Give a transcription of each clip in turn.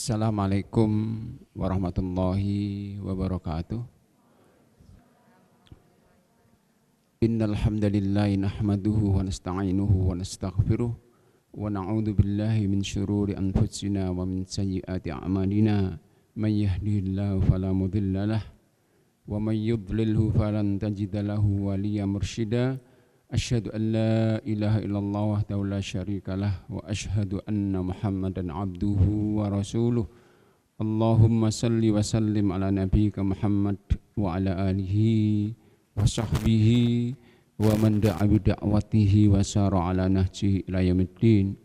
Assalamualaikum warahmatullahi wabarakatuh. Innal hamdalillahi nahmaduhu wa nasta'inuhu wa nastaghfiruh wa na'udzu billahi min syururi anfusina wa min sayyiati a'malina. May yahdihillahu fala mudilla lahu wa may yudlilhu falan tajida lahu waliyyan mursyida. Asyhadu an la ilaha illallah wahdahu la syarikalah wa asyhadu anna Muhammadan abduhu wa rasuluh. Allahumma salli wa sallim ala nabiyyika Muhammad wa ala alihi wa sahbihi wa man da'a bi da'watihi wa sara ala nahjihi ila yaumiddin.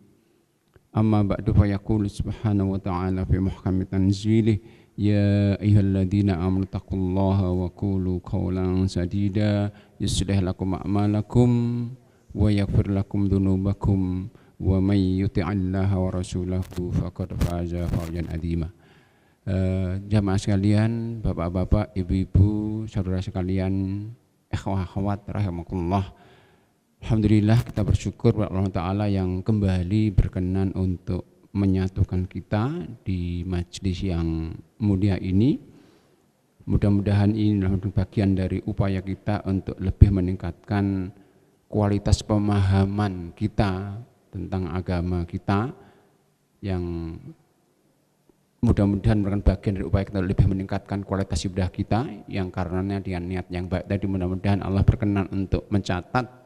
Amma ba'du fa yaqulu subhanahu wa ta'ala fi muhkami tanzilih ya ayyuhalladzina amanu taqullaha wa qulu qawlan sadida yuslih lakum a'malakum wa yaghfir lakum dzunubakum wa may yuti'illaha wa rasulahu faqad faza fawzan 'azima. Jamaah sekalian, bapak-bapak, ibu-ibu, saudara sekalian, ikhwah-akhwat rahimakumullah. Alhamdulillah kita bersyukur kepada Allah Ta'ala yang kembali berkenan untuk menyatukan kita di majelis yang mulia ini. Mudah-mudahan ini adalah bagian dari upaya kita untuk lebih meningkatkan kualitas pemahaman kita tentang agama kita, yang mudah-mudahan merupakan bagian dari upaya kita lebih meningkatkan kualitas ibadah kita, yang karenanya dengan niat yang baik tadi mudah-mudahan Allah berkenan untuk mencatat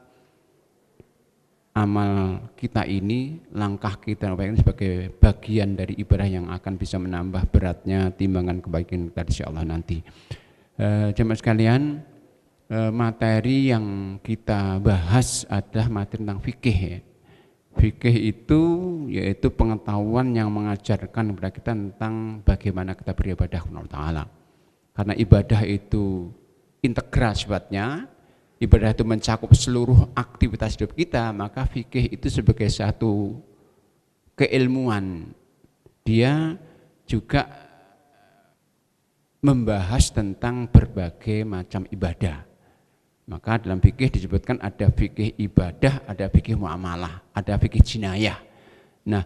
amal kita ini, langkah kita ini sebagai bagian dari ibadah yang akan bisa menambah beratnya timbangan kebaikan kita insyaallah nanti. Jemaah sekalian, materi yang kita bahas adalah materi tentang fikih ya. Fikih itu yaitu pengetahuan yang mengajarkan kepada kita tentang bagaimana kita beribadah kepada Allah Ta'ala. Karena ibadah itu integral sifatnya, ibadah itu mencakup seluruh aktivitas hidup kita, maka fikih itu sebagai satu keilmuan. Dia juga membahas tentang berbagai macam ibadah. Maka dalam fikih disebutkan ada fikih ibadah, ada fikih muamalah, ada fikih jinayah. Nah,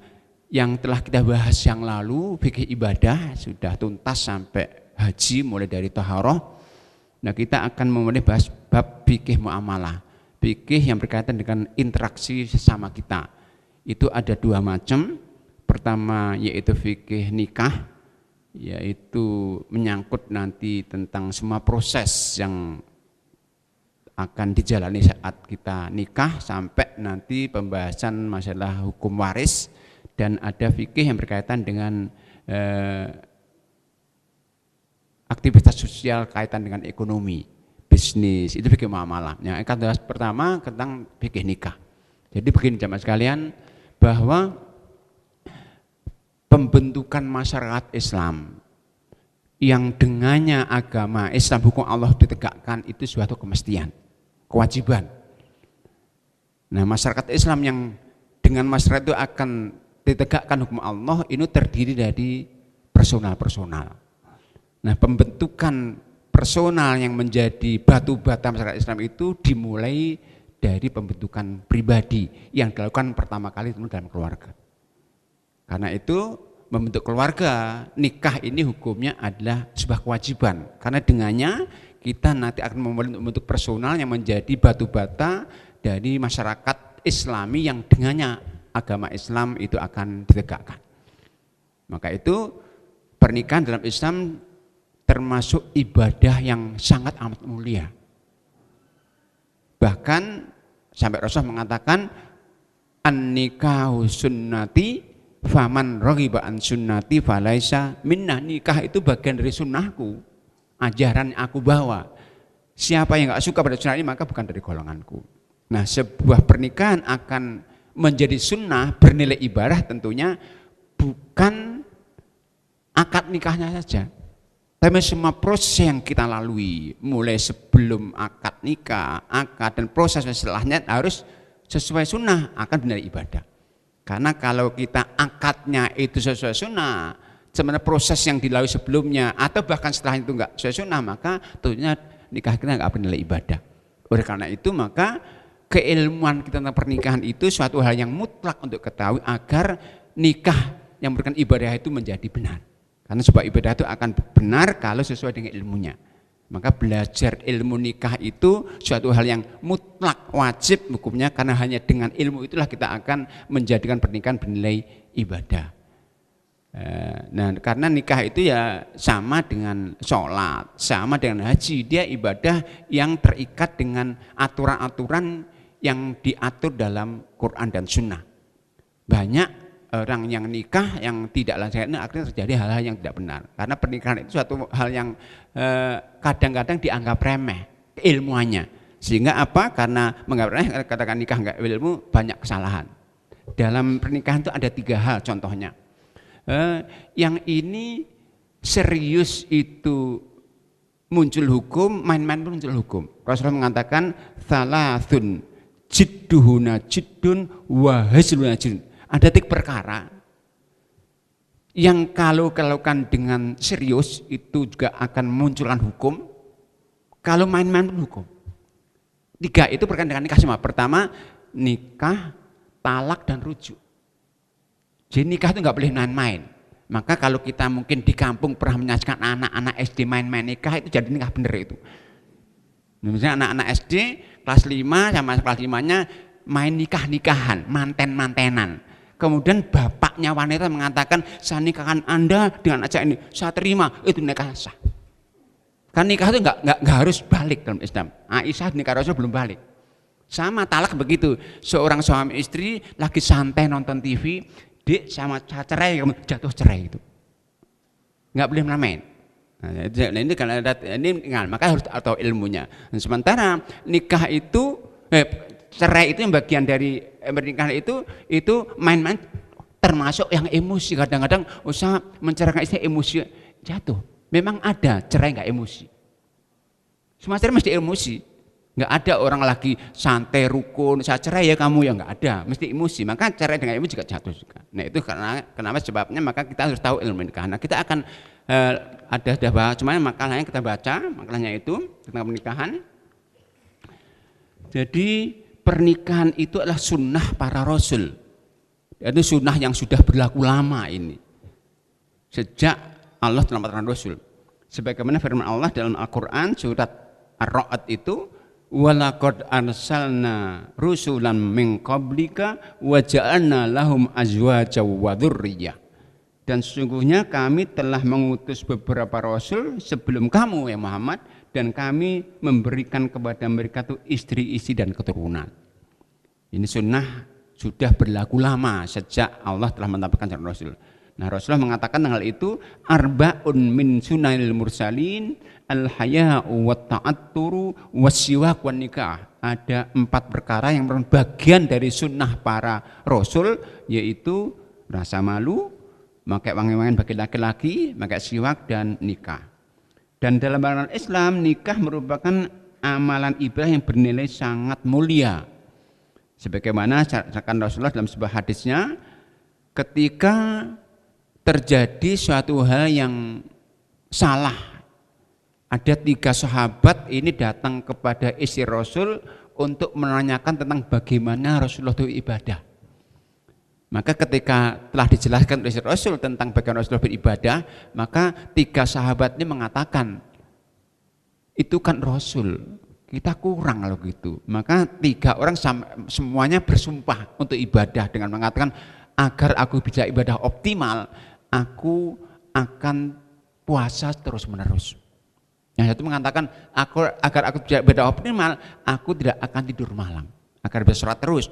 yang telah kita bahas yang lalu, fikih ibadah sudah tuntas sampai haji mulai dari taharah. Nah, kita akan memulai bahas bab fikih muamalah. Fikih yang berkaitan dengan interaksi sesama kita. Itu ada dua macam. Pertama yaitu fikih nikah, yaitu menyangkut nanti tentang semua proses yang akan dijalani saat kita nikah sampai nanti pembahasan masalah hukum waris. Dan ada fikih yang berkaitan dengan aktivitas sosial kaitan dengan ekonomi, bisnis, itu fikih muamalah. Yang akan bahas pertama tentang fikih nikah. Jadi begini jamaah sekalian, bahwa pembentukan masyarakat Islam yang dengannya agama Islam, hukum Allah ditegakkan itu suatu kemestian, kewajiban. Nah, masyarakat Islam yang dengan masyarakat itu akan ditegakkan hukum Allah ini terdiri dari personal. Nah, pembentukan personal yang menjadi batu bata masyarakat Islam itu dimulai dari pembentukan pribadi yang dilakukan pertama kali dalam keluarga. Karena itu membentuk keluarga, nikah ini hukumnya adalah sebuah kewajiban. Karena dengannya kita nanti akan membentuk personal yang menjadi batu bata dari masyarakat Islami yang dengannya agama Islam itu akan ditegakkan. Maka itu pernikahan dalam Islam termasuk ibadah yang sangat amat mulia. Bahkan sampai Rasul mengatakan an-nikahu sunnati faman raghiba an sunnati falaisa minnah. Nikah itu bagian dari sunnahku, ajaran yang aku bawa. Siapa yang enggak suka pada sunnah ini maka bukan dari golonganku. Nah, sebuah pernikahan akan menjadi sunnah bernilai ibadah tentunya bukan akad nikahnya saja, tapi semua proses yang kita lalui, mulai sebelum akad nikah, akad dan proses setelahnya harus sesuai sunnah, akan benar ibadah. Karena kalau kita akadnya itu sesuai sunnah, sebenarnya proses yang dilalui sebelumnya atau bahkan setelah itu enggak sesuai sunnah, maka tentunya nikah kita enggak bernilai ibadah. Oleh karena itu maka keilmuan kita tentang pernikahan itu suatu hal yang mutlak untuk ketahui agar nikah yang memberikan ibadah itu menjadi benar. Karena sebuah ibadah itu akan benar kalau sesuai dengan ilmunya. Maka belajar ilmu nikah itu suatu hal yang mutlak wajib hukumnya, karena hanya dengan ilmu itulah kita akan menjadikan pernikahan bernilai ibadah. Nah, karena nikah itu ya sama dengan sholat, sama dengan haji, dia ibadah yang terikat dengan aturan-aturan yang diatur dalam Quran dan Sunnah. Banyak orang yang nikah yang tidak lancar, akhirnya terjadi hal-hal yang tidak benar. Karena pernikahan itu suatu hal yang kadang-kadang dianggap remeh ilmuannya. Sehingga apa? Karena menganggap remeh, katakan nikah enggak ilmu, banyak kesalahan. Dalam pernikahan itu ada 3 hal contohnya. Yang ini serius itu muncul hukum, main-main pun muncul hukum. Rasulullah mengatakan salasun jidduhuna jiddun wa hazluna jiddun. Ada 3 perkara yang kalau dilakukan dengan serius itu juga akan munculkan hukum, kalau main-main pun hukum. 3 itu berkaitan dengan nikah semua. Pertama, nikah, talak, dan rujuk. Jadi nikah itu nggak boleh main-main. Maka kalau kita mungkin di kampung pernah menyaksikan anak-anak SD main-main nikah, itu jadi nikah bener itu. Misalnya anak-anak SD kelas 5 sama kelas 5-nya main nikah-nikahan, manten-mantenan. Kemudian bapaknya wanita mengatakan, saya nikahkan Anda dengan acara ini, saya terima, itu nikah sah. Kan nikah itu nggak harus balik dalam Islam. Aisyah nikah Rasul belum balik. Sama talak begitu, seorang suami istri lagi santai nonton TV, dik sama cerai, jatuh cerai itu, nggak boleh main. Nah, ini kalau ada ini, maka harus tahu ilmunya. Dan sementara nikah itu cerai itu yang bagian dari pernikahan itu main-main, termasuk yang emosi. Kadang-kadang usaha menceraikan istri emosi jatuh. Memang ada cerai nggak emosi. Semua cerai mesti emosi. Nggak ada orang lagi santai rukun, saya cerai ya kamu, ya nggak ada, mesti emosi. Maka cerai dengan emosi juga jatuh juga. Nah itu kenapa sebabnya, maka kita harus tahu ilmu nikah. Nah kita akan ada bahas, cuman makalahnya kita baca, makalahnya itu tentang pernikahan. Jadi pernikahan itu adalah sunnah para rasul. Itu sunnah yang sudah berlaku lama ini. Sejak Allah telah menurunkan rasul. Sebagaimana firman Allah dalam Al-Qur'an surat Ar-Ra'd itu, walaqad arsalna rusulan min qablika wa ja'alna lahum azwaja wa dzurriyyah. Dan sesungguhnya kami telah mengutus beberapa rasul sebelum kamu ya Muhammad, dan kami memberikan kepada mereka itu istri-istri dan keturunan. Ini sunnah sudah berlaku lama sejak Allah telah menetapkan jalan Rasul. Nah Rasulullah mengatakan hal itu, arba'un min sunanil mursalin al-haya'u wa ta'atturu wa siwak wa nikah. Ada 4 perkara yang merupakan bagian dari sunnah para Rasul, yaitu rasa malu, pakai wangi-wangian bagi laki-laki, pakai siwak, dan nikah. Dan dalam pandangan Islam, nikah merupakan amalan ibadah yang bernilai sangat mulia. Sebagaimana katakan Rasulullah dalam sebuah hadisnya, ketika terjadi suatu hal yang salah, ada 3 sahabat ini datang kepada istri Rasul untuk menanyakan tentang bagaimana Rasulullah itu ibadah. Maka ketika telah dijelaskan oleh Rasul tentang bagaimana Rasulullah beribadah, maka 3 sahabat ini mengatakan, itu kan Rasul, kita kurang kalau gitu. Maka 3 orang semuanya bersumpah untuk ibadah dengan mengatakan, agar aku bisa ibadah optimal, aku akan puasa terus menerus. Yang satu mengatakan, agar aku bisa ibadah optimal, aku tidak akan tidur malam, agar bisa sholat terus.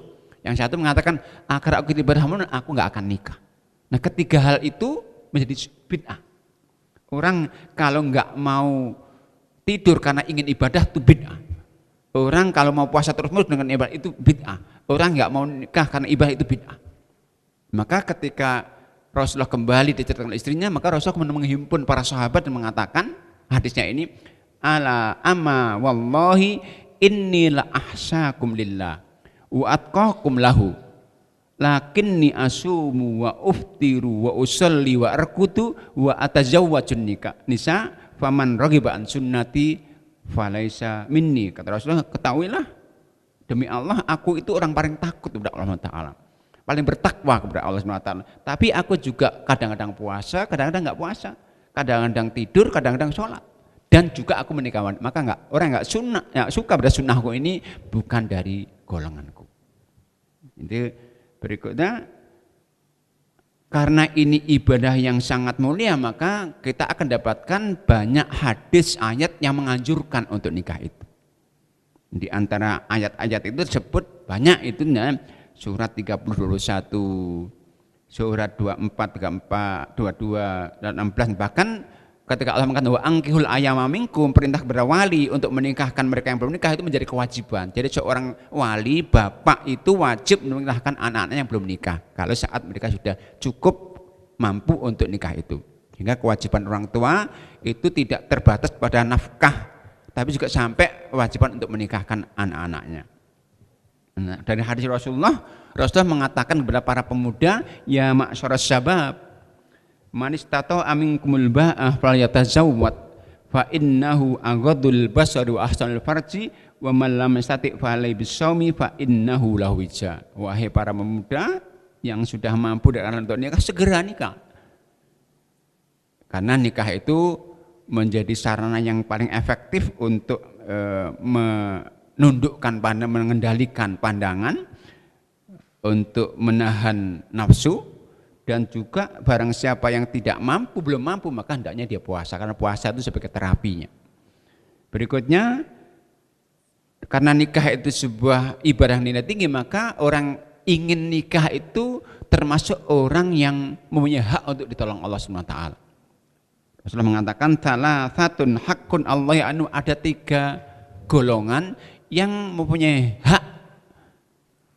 Yang satu mengatakan, agar aku ibadah malam, aku nggak akan nikah. Nah 3 hal itu menjadi bid'ah. Orang kalau nggak mau tidur karena ingin ibadah itu bid'ah. Orang kalau mau puasa terus-menerus dengan ibadah itu bid'ah. Orang nggak mau nikah karena ibadah itu bid'ah. Maka ketika Rasulullah kembali diceritakan istrinya, maka Rasulullah menghimpun para sahabat dan mengatakan hadisnya ini, ala amma wallahi inni la ahsakum lillah wa atqakum lahu lakinni asumu wa uftiru wa usalli wa arkutu wa atazawwajun nisa faman raghiba an sunnati falaisa minni. Kata Rasulullah, ketahuilah demi Allah aku itu orang paling takut kepada Allah Ta'ala. paling bertakwa kepada Allah SWT. Tapi aku juga kadang-kadang puasa, kadang-kadang nggak puasa, kadang-kadang tidur, kadang-kadang sholat, dan juga aku menikah wanita. Maka orang nggak suka pada sunnahku ini bukan dari golonganku. Jadi berikutnya, karena ini ibadah yang sangat mulia, maka kita akan dapatkan banyak hadis ayat yang menganjurkan untuk nikah itu. Di antara ayat-ayat itu disebut banyak itu, surat 30-21, surat 24, 34, 22, dan 16. Bahkan ketika Allah mengatakan wa angkihul ayama minkum, perintah kepada wali untuk menikahkan mereka yang belum nikah itu menjadi kewajiban. Jadi seorang wali, bapak itu wajib menikahkan anak-anaknya yang belum nikah kalau saat mereka sudah cukup mampu untuk nikah itu. Sehingga kewajiban orang tua itu tidak terbatas pada nafkah, tapi juga sampai kewajiban untuk menikahkan anak-anaknya. Nah, dari hadis Rasulullah mengatakan kepada para pemuda, ya ma'syaras syabab, man istata'a minkumul ba'ah falyatazawwad fa innahu aghadul basari wa ahsanul farji wa man lam yastati' fa alayhi bisawmi fa innahu lahu wija. Wahai para pemuda yang sudah mampu dan untuk nikah, segera nikah. Karena nikah itu menjadi sarana yang paling efektif untuk menundukkan pandangan, mengendalikan pandangan, untuk menahan nafsu, dan juga barang siapa yang tidak mampu, belum mampu, maka hendaknya dia puasa, karena puasa itu sebagai terapinya. Berikutnya, karena nikah itu sebuah ibadah nilai tinggi, maka orang ingin nikah itu termasuk orang yang mempunyai hak untuk ditolong Allah SWT. Rasulullah mengatakan salasatun haqqun Allah, anu ada 3 golongan yang mempunyai hak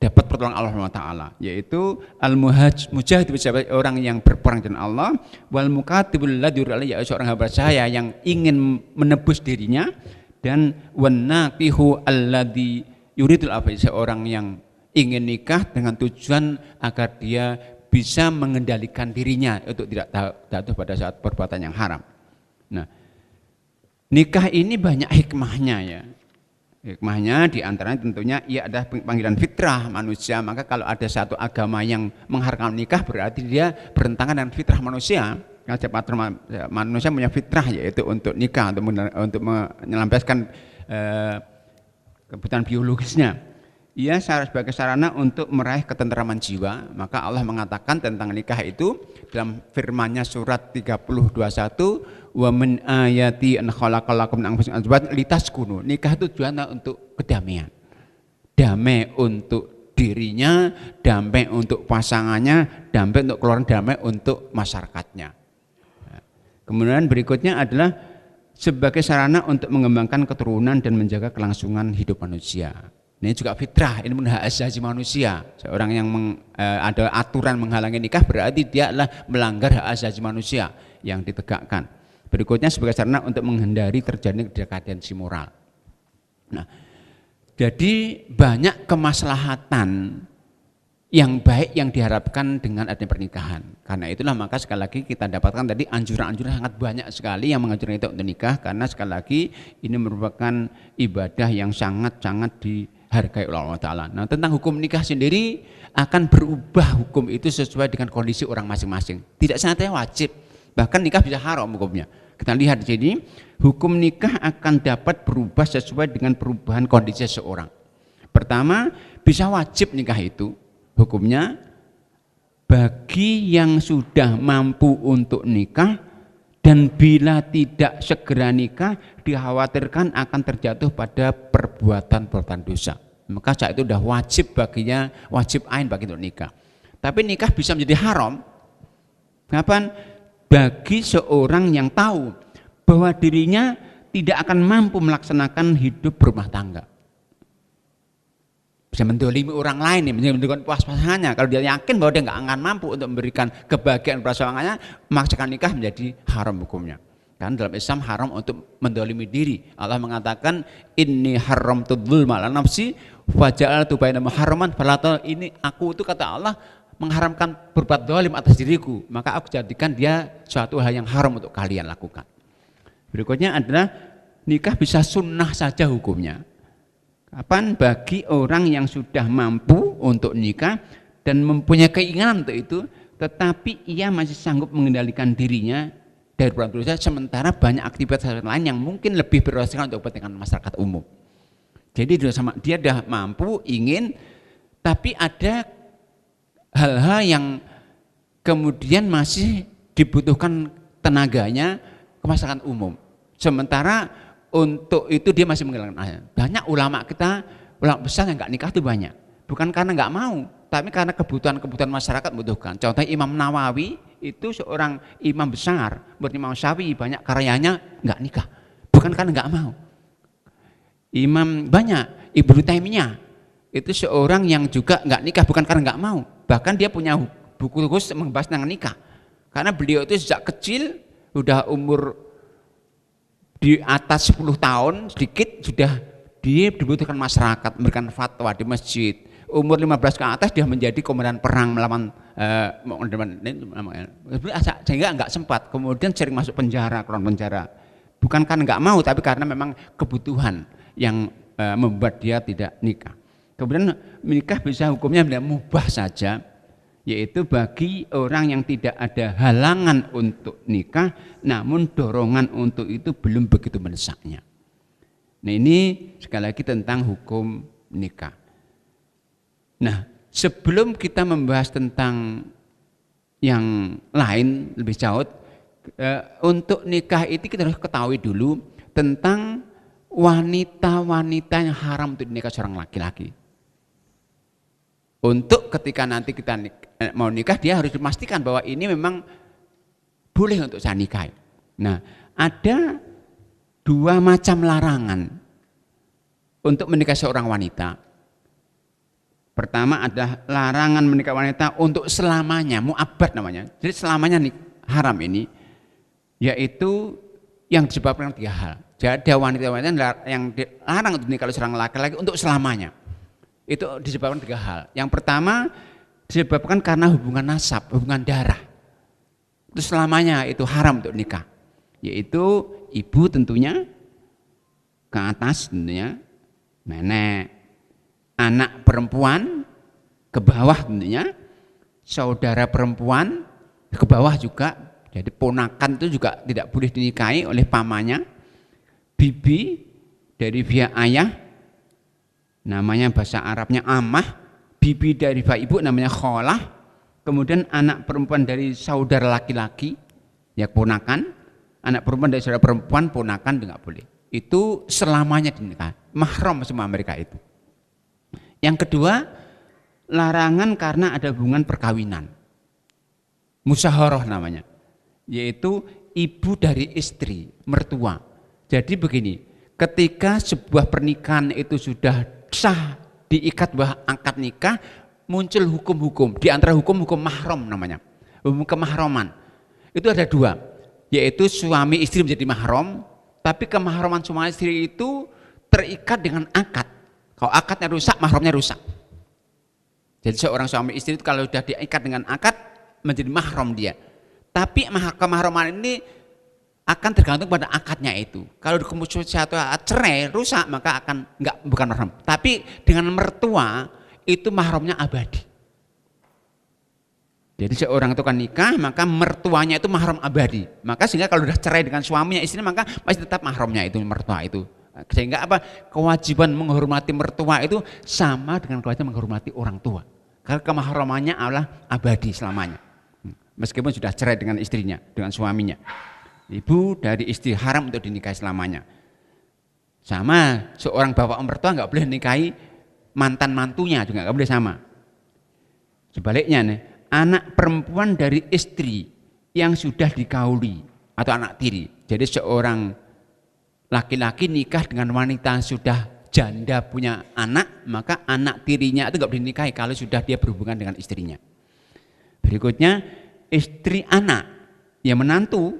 dapat pertolongan Allah SWT, yaitu al-mujahid, orang yang berperang dengan Allah, wal mukatibul ladzi yuridu, yaitu seorang hamba sahaya yang ingin menebus dirinya, dan wan naqihu alladzi yuridul afwa, seorang yang ingin nikah dengan tujuan agar dia bisa mengendalikan dirinya untuk tidak jatuh pada saat perbuatan yang haram. Nah, nikah ini banyak hikmahnya ya. Hikmahnya diantaranya tentunya ia adalah panggilan fitrah manusia. Maka kalau ada satu agama yang mengharamkan nikah, berarti dia bertentangan dengan fitrah manusia. Karena manusia punya fitrah, yaitu untuk nikah, untuk melampiaskan kebutuhan biologisnya. Ia sebagai sarana untuk meraih ketentraman jiwa. Maka Allah mengatakan tentang nikah itu dalam firman-Nya surat 30:21, wa min ayati an khalaqalakum min anfusikum azwajan litaskunu. Nikah itu tujuannya untuk kedamaian. Damai untuk dirinya, damai untuk pasangannya, damai untuk keluarga, damai untuk masyarakatnya. Kemudian berikutnya adalah sebagai sarana untuk mengembangkan keturunan dan menjaga kelangsungan hidup manusia. Ini juga fitrah, ini hak asasi manusia. Seorang yang ada aturan menghalangi nikah, berarti dia adalah melanggar hak asasi manusia yang ditegakkan. Berikutnya sebagai sarana untuk menghindari terjadinya dekadensi moral. Nah, jadi banyak kemaslahatan yang baik yang diharapkan dengan adanya pernikahan. Karena itulah maka sekali lagi kita dapatkan tadi anjuran-anjuran sangat banyak sekali yang menganjurkan kita untuk nikah, karena sekali lagi ini merupakan ibadah yang sangat-sangat dihargai oleh Allah Ta'ala. Nah, tentang hukum nikah sendiri akan berubah hukum itu sesuai dengan kondisi orang masing-masing. Tidak selamanya wajib, bahkan nikah bisa haram hukumnya. Kita lihat di sini, hukum nikah akan dapat berubah sesuai dengan perubahan kondisi seseorang. Pertama, bisa wajib nikah itu hukumnya bagi yang sudah mampu untuk nikah, dan bila tidak segera nikah dikhawatirkan akan terjatuh pada perbuatan-perbuatan dosa. Maka saat itu sudah wajib baginya, wajib ain bagi untuk nikah. Tapi nikah bisa menjadi haram kapan? Bagi seorang yang tahu bahwa dirinya tidak akan mampu melaksanakan hidup berumah tangga. Bisa mendolimi orang lain, mendolimi pasangannya. Kalau dia yakin bahwa dia nggak akan mampu untuk memberikan kebahagiaan pasangannya, memaksakan nikah menjadi haram hukumnya. Kan dalam Islam haram untuk mendolimi diri. Allah mengatakan inni haramtu dzulma ala nafsi faja'altu bainakum haraman fala. Ini aku itu kata Allah mengharamkan berbuat zalim atas diriku, maka aku jadikan dia suatu hal yang haram untuk kalian lakukan. Berikutnya adalah nikah bisa sunnah saja hukumnya. Kapan? Bagi orang yang sudah mampu untuk nikah dan mempunyai keinginan untuk itu, tetapi ia masih sanggup mengendalikan dirinya dari perbuatan dosa, sementara banyak aktivitas lain yang mungkin lebih berresiko untuk kepentingan masyarakat umum. Jadi dia sudah mampu, ingin, tapi ada hal-hal yang kemudian masih dibutuhkan tenaganya ke masyarakat umum. Sementara untuk itu dia masih mengelakkan. Banyak ulama kita, ulama besar yang nggak nikah itu banyak. Bukan karena nggak mau, tapi karena kebutuhan masyarakat membutuhkan. Contoh Imam Nawawi itu seorang imam besar, buat Imam Syafi'i banyak karyanya nggak nikah. Bukan karena nggak mau. Imam banyak, Ibnu Taimiyah itu seorang yang juga nggak nikah bukan karena nggak mau. Bahkan dia punya buku khusus membahas tentang nikah. Karena beliau itu sejak kecil sudah umur di atas 10 tahun sedikit sudah dia dibutuhkan masyarakat, memberikan fatwa di masjid. Umur 15 ke atas dia menjadi komandan perang melawan sehingga nggak sempat. Kemudian sering masuk penjara, keluar penjara. Bukan karena nggak mau, tapi karena memang kebutuhan yang membuat dia tidak nikah. Kemudian menikah bisa hukumnya mubah saja, yaitu bagi orang yang tidak ada halangan untuk nikah, namun dorongan untuk itu belum begitu mendesaknya. Nah ini sekali lagi tentang hukum nikah. Nah sebelum kita membahas tentang yang lain lebih jauh, untuk nikah itu kita harus ketahui dulu tentang wanita-wanita yang haram untuk dinikah seorang laki-laki. Untuk ketika nanti kita mau nikah, dia harus memastikan bahwa ini memang boleh untuk saya nikahi. Nah, ada dua macam larangan untuk menikah seorang wanita. Pertama adalah larangan menikah wanita untuk selamanya, mu'abbad namanya. Jadi selamanya haram ini, yaitu yang disebabkan 3 hal. Jadi ada wanita-wanita yang dilarang untuk menikah seorang laki-laki untuk selamanya. Itu disebabkan 3 hal. Yang pertama disebabkan karena hubungan nasab, hubungan darah. Itu selamanya itu haram untuk nikah. Yaitu ibu tentunya ke atas tentunya, nenek, anak perempuan ke bawah tentunya, saudara perempuan ke bawah juga. Jadi ponakan itu juga tidak boleh dinikahi oleh pamannya. Bibi dari pihak ayah namanya bahasa Arabnya amah, bibi dari pihak ibu namanya kholah, kemudian anak perempuan dari saudara laki-laki ya ponakan, anak perempuan dari saudara perempuan ponakan tidak boleh. Itu selamanya dinikahi, mahram semua mereka itu. Yang kedua, larangan karena ada hubungan perkawinan, musyawarah namanya, yaitu ibu dari istri, mertua. Jadi begini, ketika sebuah pernikahan itu sudah sah, diikat bahwa akad nikah, muncul hukum-hukum. Di antara hukum-hukum mahram namanya, hukum kemahraman. Itu ada 2, yaitu suami istri menjadi mahram, tapi kemahraman suami istri itu terikat dengan akad. Kalau akadnya rusak, mahramnya rusak. Jadi seorang suami istri itu kalau sudah diikat dengan akad, menjadi mahram dia. Tapi kemahraman ini akan tergantung pada akadnya itu. Kalau kemudian satu cerai rusak, maka akan bukan mahram. Tapi dengan mertua itu mahramnya abadi. Jadi seorang itu kan nikah, maka mertuanya itu mahram abadi. Maka sehingga kalau sudah cerai dengan suaminya, istrinya, maka masih tetap mahramnya itu mertua itu. Sehingga apa? Kewajiban menghormati mertua itu sama dengan kewajiban menghormati orang tua. Karena kemahramannya adalah abadi selamanya. Meskipun sudah cerai dengan istrinya, dengan suaminya. Ibu dari istri haram untuk dinikahi selamanya. Sama seorang bapak mertua nggak boleh nikahi mantan mantunya juga nggak boleh sama. Sebaliknya nih, anak perempuan dari istri yang sudah dikauli atau anak tiri. Jadi seorang laki-laki nikah dengan wanita sudah janda punya anak, maka anak tirinya itu nggak boleh nikahi kalau sudah dia berhubungan dengan istrinya. Berikutnya istri anak yang menantu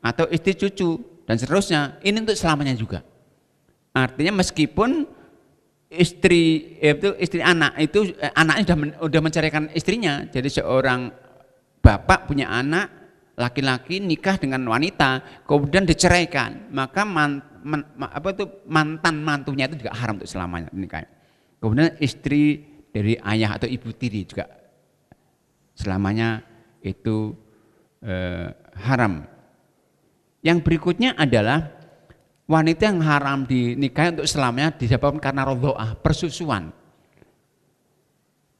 atau istri cucu dan seterusnya, ini untuk selamanya juga. Artinya meskipun istri anak itu anaknya sudah menceraikan istrinya, jadi seorang bapak punya anak laki-laki nikah dengan wanita kemudian diceraikan, maka mantan mantunya itu juga haram untuk selamanya dinikahi. Kemudian istri dari ayah atau ibu tiri juga selamanya itu haram. Yang berikutnya adalah wanita yang haram dinikahi untuk selamanya disebabkan karena radha'ah, persusuan.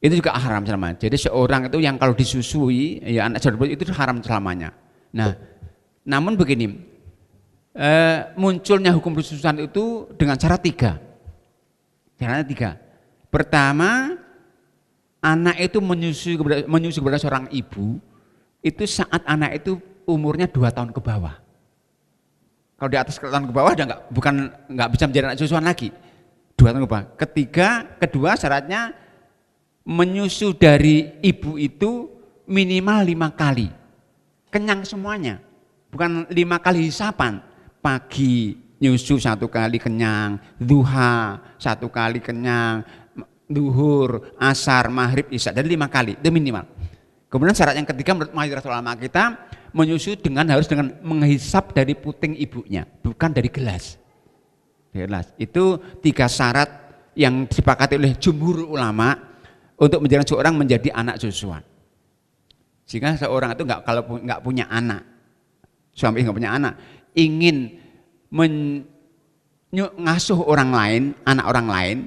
Itu juga haram selamanya. Jadi seorang itu yang kalau disusui, ya anak saudara itu haram selamanya. Nah, namun begini, munculnya hukum persusuan itu dengan cara tiga. Caranya tiga. Pertama, anak itu menyusui kepada seorang ibu itu saat anak itu umurnya 2 tahun ke bawah. Kalau di atas 2 tahun ke bawah nggak bisa menjadi anak susuan lagi. 2 tahun ke bawah. Kedua syaratnya menyusu dari ibu itu minimal 5 kali. Kenyang semuanya. Bukan 5 kali hisapan. Pagi nyusu 1 kali kenyang, duha 1 kali kenyang, duhur, asar, maghrib, isya. Jadi 5 kali, itu minimal. Kemudian syarat yang ketiga menurut mayoritas ulama kita menyusu harus dengan menghisap dari puting ibunya, bukan dari gelas. Itu 3 syarat yang disepakati oleh jumhur ulama untuk menjadikan seorang menjadi anak susuan. Sehingga seorang itu kalau nggak punya anak, suami nggak punya anak, ingin mengasuh orang lain, anak orang lain,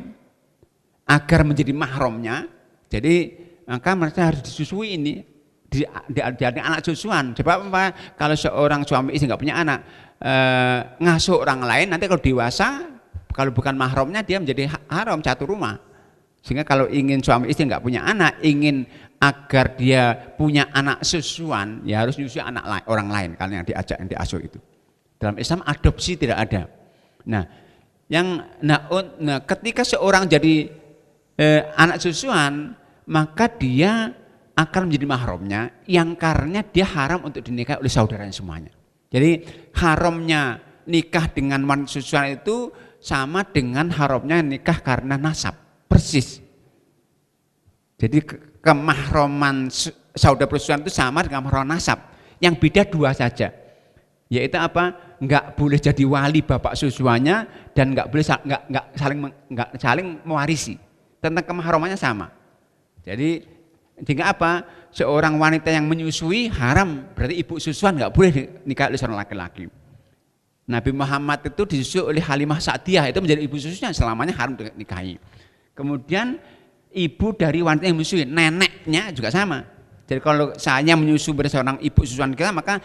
agar menjadi mahramnya, jadi maka mereka harus disusui ini, jadi anak susuan. Sebab apa? Kalau seorang suami istri nggak punya anak, ngasuh orang lain, nanti kalau dewasa, kalau bukan mahramnya dia menjadi haram satu rumah. Sehingga kalau ingin suami istri nggak punya anak, ingin agar dia punya anak susuan, ya harus nyusui anak orang lain, kalau yang diasuh itu. Dalam Islam adopsi tidak ada. Nah, ketika seorang jadi anak susuan, maka dia akan menjadi mahramnya, yang karena dia haram untuk dinikahi oleh saudaranya semuanya. Jadi haramnya nikah dengan wanita susuan itu sama dengan haramnya nikah karena nasab, persis. Jadi kemahraman saudara persusuan itu sama dengan mahram nasab. Yang beda 2 saja. Yaitu apa? Enggak boleh jadi wali bapak susuannya dan enggak boleh saling mewarisi. Tentang kemahramannya sama. Jadi jika apa? Seorang wanita yang menyusui haram, berarti ibu susuan enggak boleh nikah oleh seorang laki-laki. Nabi Muhammad itu disusui oleh Halimah Sa'diyah, itu menjadi ibu susunya, selamanya haram dinikahi. Kemudian ibu dari wanita yang menyusui, neneknya juga sama. Jadi kalau saya menyusu pada seorang ibu susuan kita, maka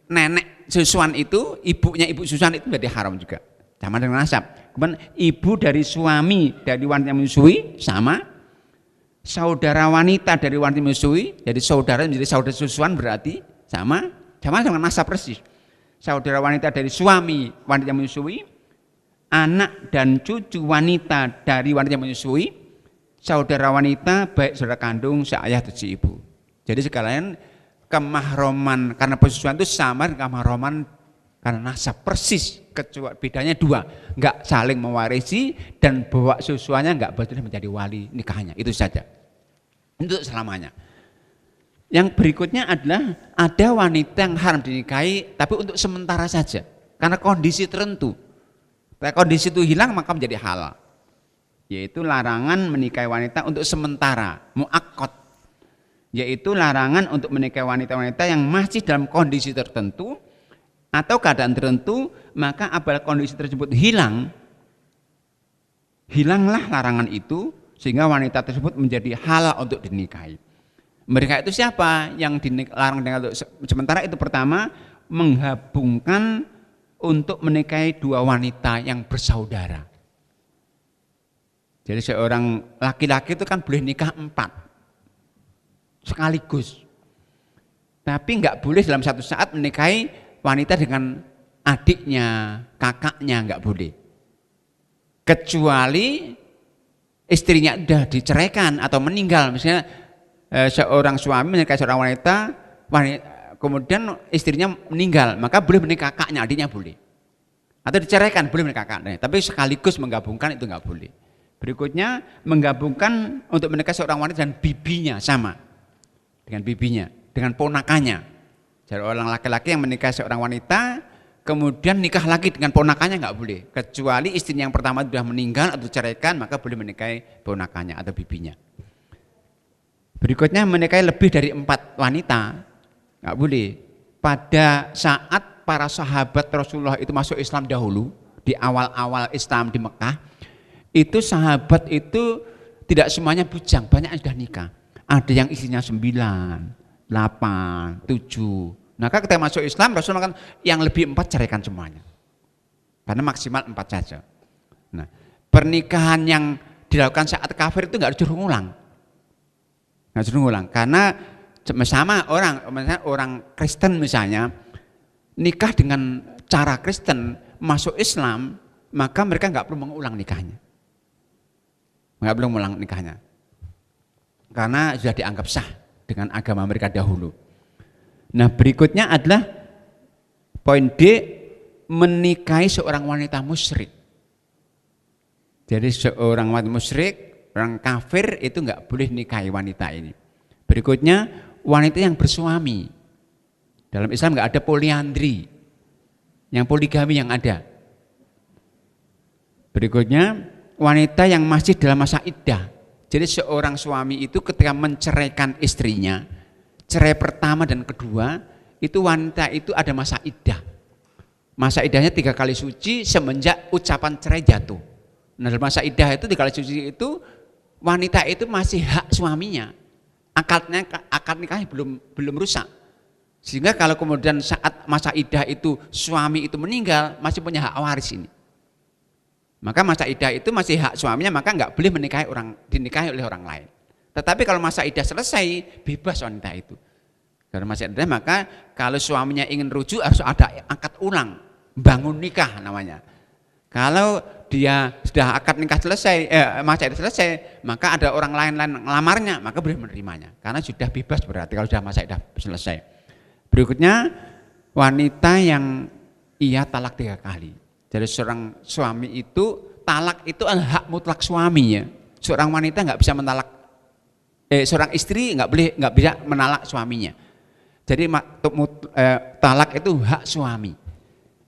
nenek susuan itu, ibunya ibu susuan itu menjadi haram juga. Sama dengan nasab. Kemudian ibu dari suami dari wanita yang menyusui sama. Saudara wanita dari wanita yang menyusui, jadi saudara menjadi saudara susuan berarti sama dengan nasab persis. Saudara wanita dari suami wanita yang menyusui, anak dan cucu wanita dari wanita yang menyusui, saudara wanita baik saudara kandung, seayah atau seibu. Jadi sekalian kemahraman karena persusuan itu sama dengan kemahraman karena nasab persis, kecuali bedanya 2, enggak saling mewarisi dan bawa susuannya enggak boleh menjadi wali nikahnya, itu saja. Untuk selamanya. Yang berikutnya adalah ada wanita yang haram dinikahi tapi untuk sementara saja karena kondisi tertentu. Kalau kondisi itu hilang maka menjadi halal. Yaitu larangan menikahi wanita untuk sementara, muakkad. Yaitu larangan untuk menikahi wanita-wanita yang masih dalam kondisi tertentu atau keadaan tertentu, maka apabila kondisi tersebut hilang, hilanglah larangan itu sehingga wanita tersebut menjadi halal untuk dinikahi. Mereka itu siapa yang dilarang dengan untuk sementara? Itu pertama, menggabungkan untuk menikahi 2 wanita yang bersaudara. Jadi seorang laki-laki itu kan boleh nikah 4 sekaligus. Tapi enggak boleh dalam satu saat menikahi wanita dengan adiknya, kakaknya, enggak boleh. Kecuali istrinya sudah diceraikan atau meninggal. Misalnya seorang suami menikahi seorang wanita, kemudian istrinya meninggal, maka boleh menikah kakaknya, adiknya boleh. Atau diceraikan, boleh menikah kakaknya. Tapi sekaligus menggabungkan itu enggak boleh. Berikutnya menggabungkan untuk menikah seorang wanita dan bibinya, sama dengan bibinya, dengan ponakannya. Jadi orang laki-laki yang menikah seorang wanita kemudian nikah lagi dengan ponakannya enggak boleh, kecuali istrinya yang pertama sudah meninggal atau diceraikan, maka boleh menikahi ponakannya atau bibinya. Berikutnya menikahi lebih dari 4 wanita, nggak boleh. Pada saat para sahabat Rasulullah itu masuk Islam dahulu, di awal-awal Islam di Mekah, itu sahabat itu tidak semuanya bujang, banyak yang sudah nikah. Ada yang istrinya 9, 8, 7. Maka ketika masuk Islam, Rasulullah kan yang lebih 4 ceraikan semuanya. Karena maksimal 4 saja. Nah, pernikahan yang dilakukan saat kafir itu nggak disuruh ngulang. Nggak disuruh ngulang. Karena sama orang Kristen misalnya, nikah dengan cara Kristen, masuk Islam, maka mereka nggak perlu mengulang nikahnya. Nggak perlu mengulang nikahnya. Karena sudah dianggap sah dengan agama mereka dahulu. Nah, berikutnya adalah poin D, menikahi seorang wanita musyrik. Jadi seorang wanita musyrik, orang kafir itu nggak boleh nikahi wanita ini. Berikutnya wanita yang bersuami. Dalam Islam nggak ada poliandri, yang poligami yang ada. Berikutnya wanita yang masih dalam masa iddah. Jadi seorang suami itu ketika menceraikan istrinya, cerai pertama dan kedua, itu wanita itu ada masa iddah. Masa iddahnya 3 kali suci semenjak ucapan cerai jatuh. Nah, dalam masa iddah itu 3 kali suci itu wanita itu masih hak suaminya. Akad nikahnya belum rusak. Sehingga kalau kemudian saat masa iddah itu suami itu meninggal, masih punya hak waris ini. Maka masa iddah itu masih hak suaminya, maka nggak boleh dinikahi oleh orang lain. Tetapi kalau masa iddah selesai, bebas wanita itu. Karena masa iddah, maka kalau suaminya ingin rujuk harus ada akad ulang, bangun nikah namanya. Kalau dia sudah akad nikah selesai, masa iddah selesai, maka ada orang lain ngelamarnya, maka boleh menerimanya. Karena sudah bebas berarti kalau sudah masa iddah selesai. Berikutnya wanita yang ia talak 3 kali. Jadi seorang suami itu talak itu adalah hak mutlak suaminya. Seorang wanita nggak bisa mentalak, seorang istri nggak bisa mentalak suaminya. Jadi talak itu hak suami.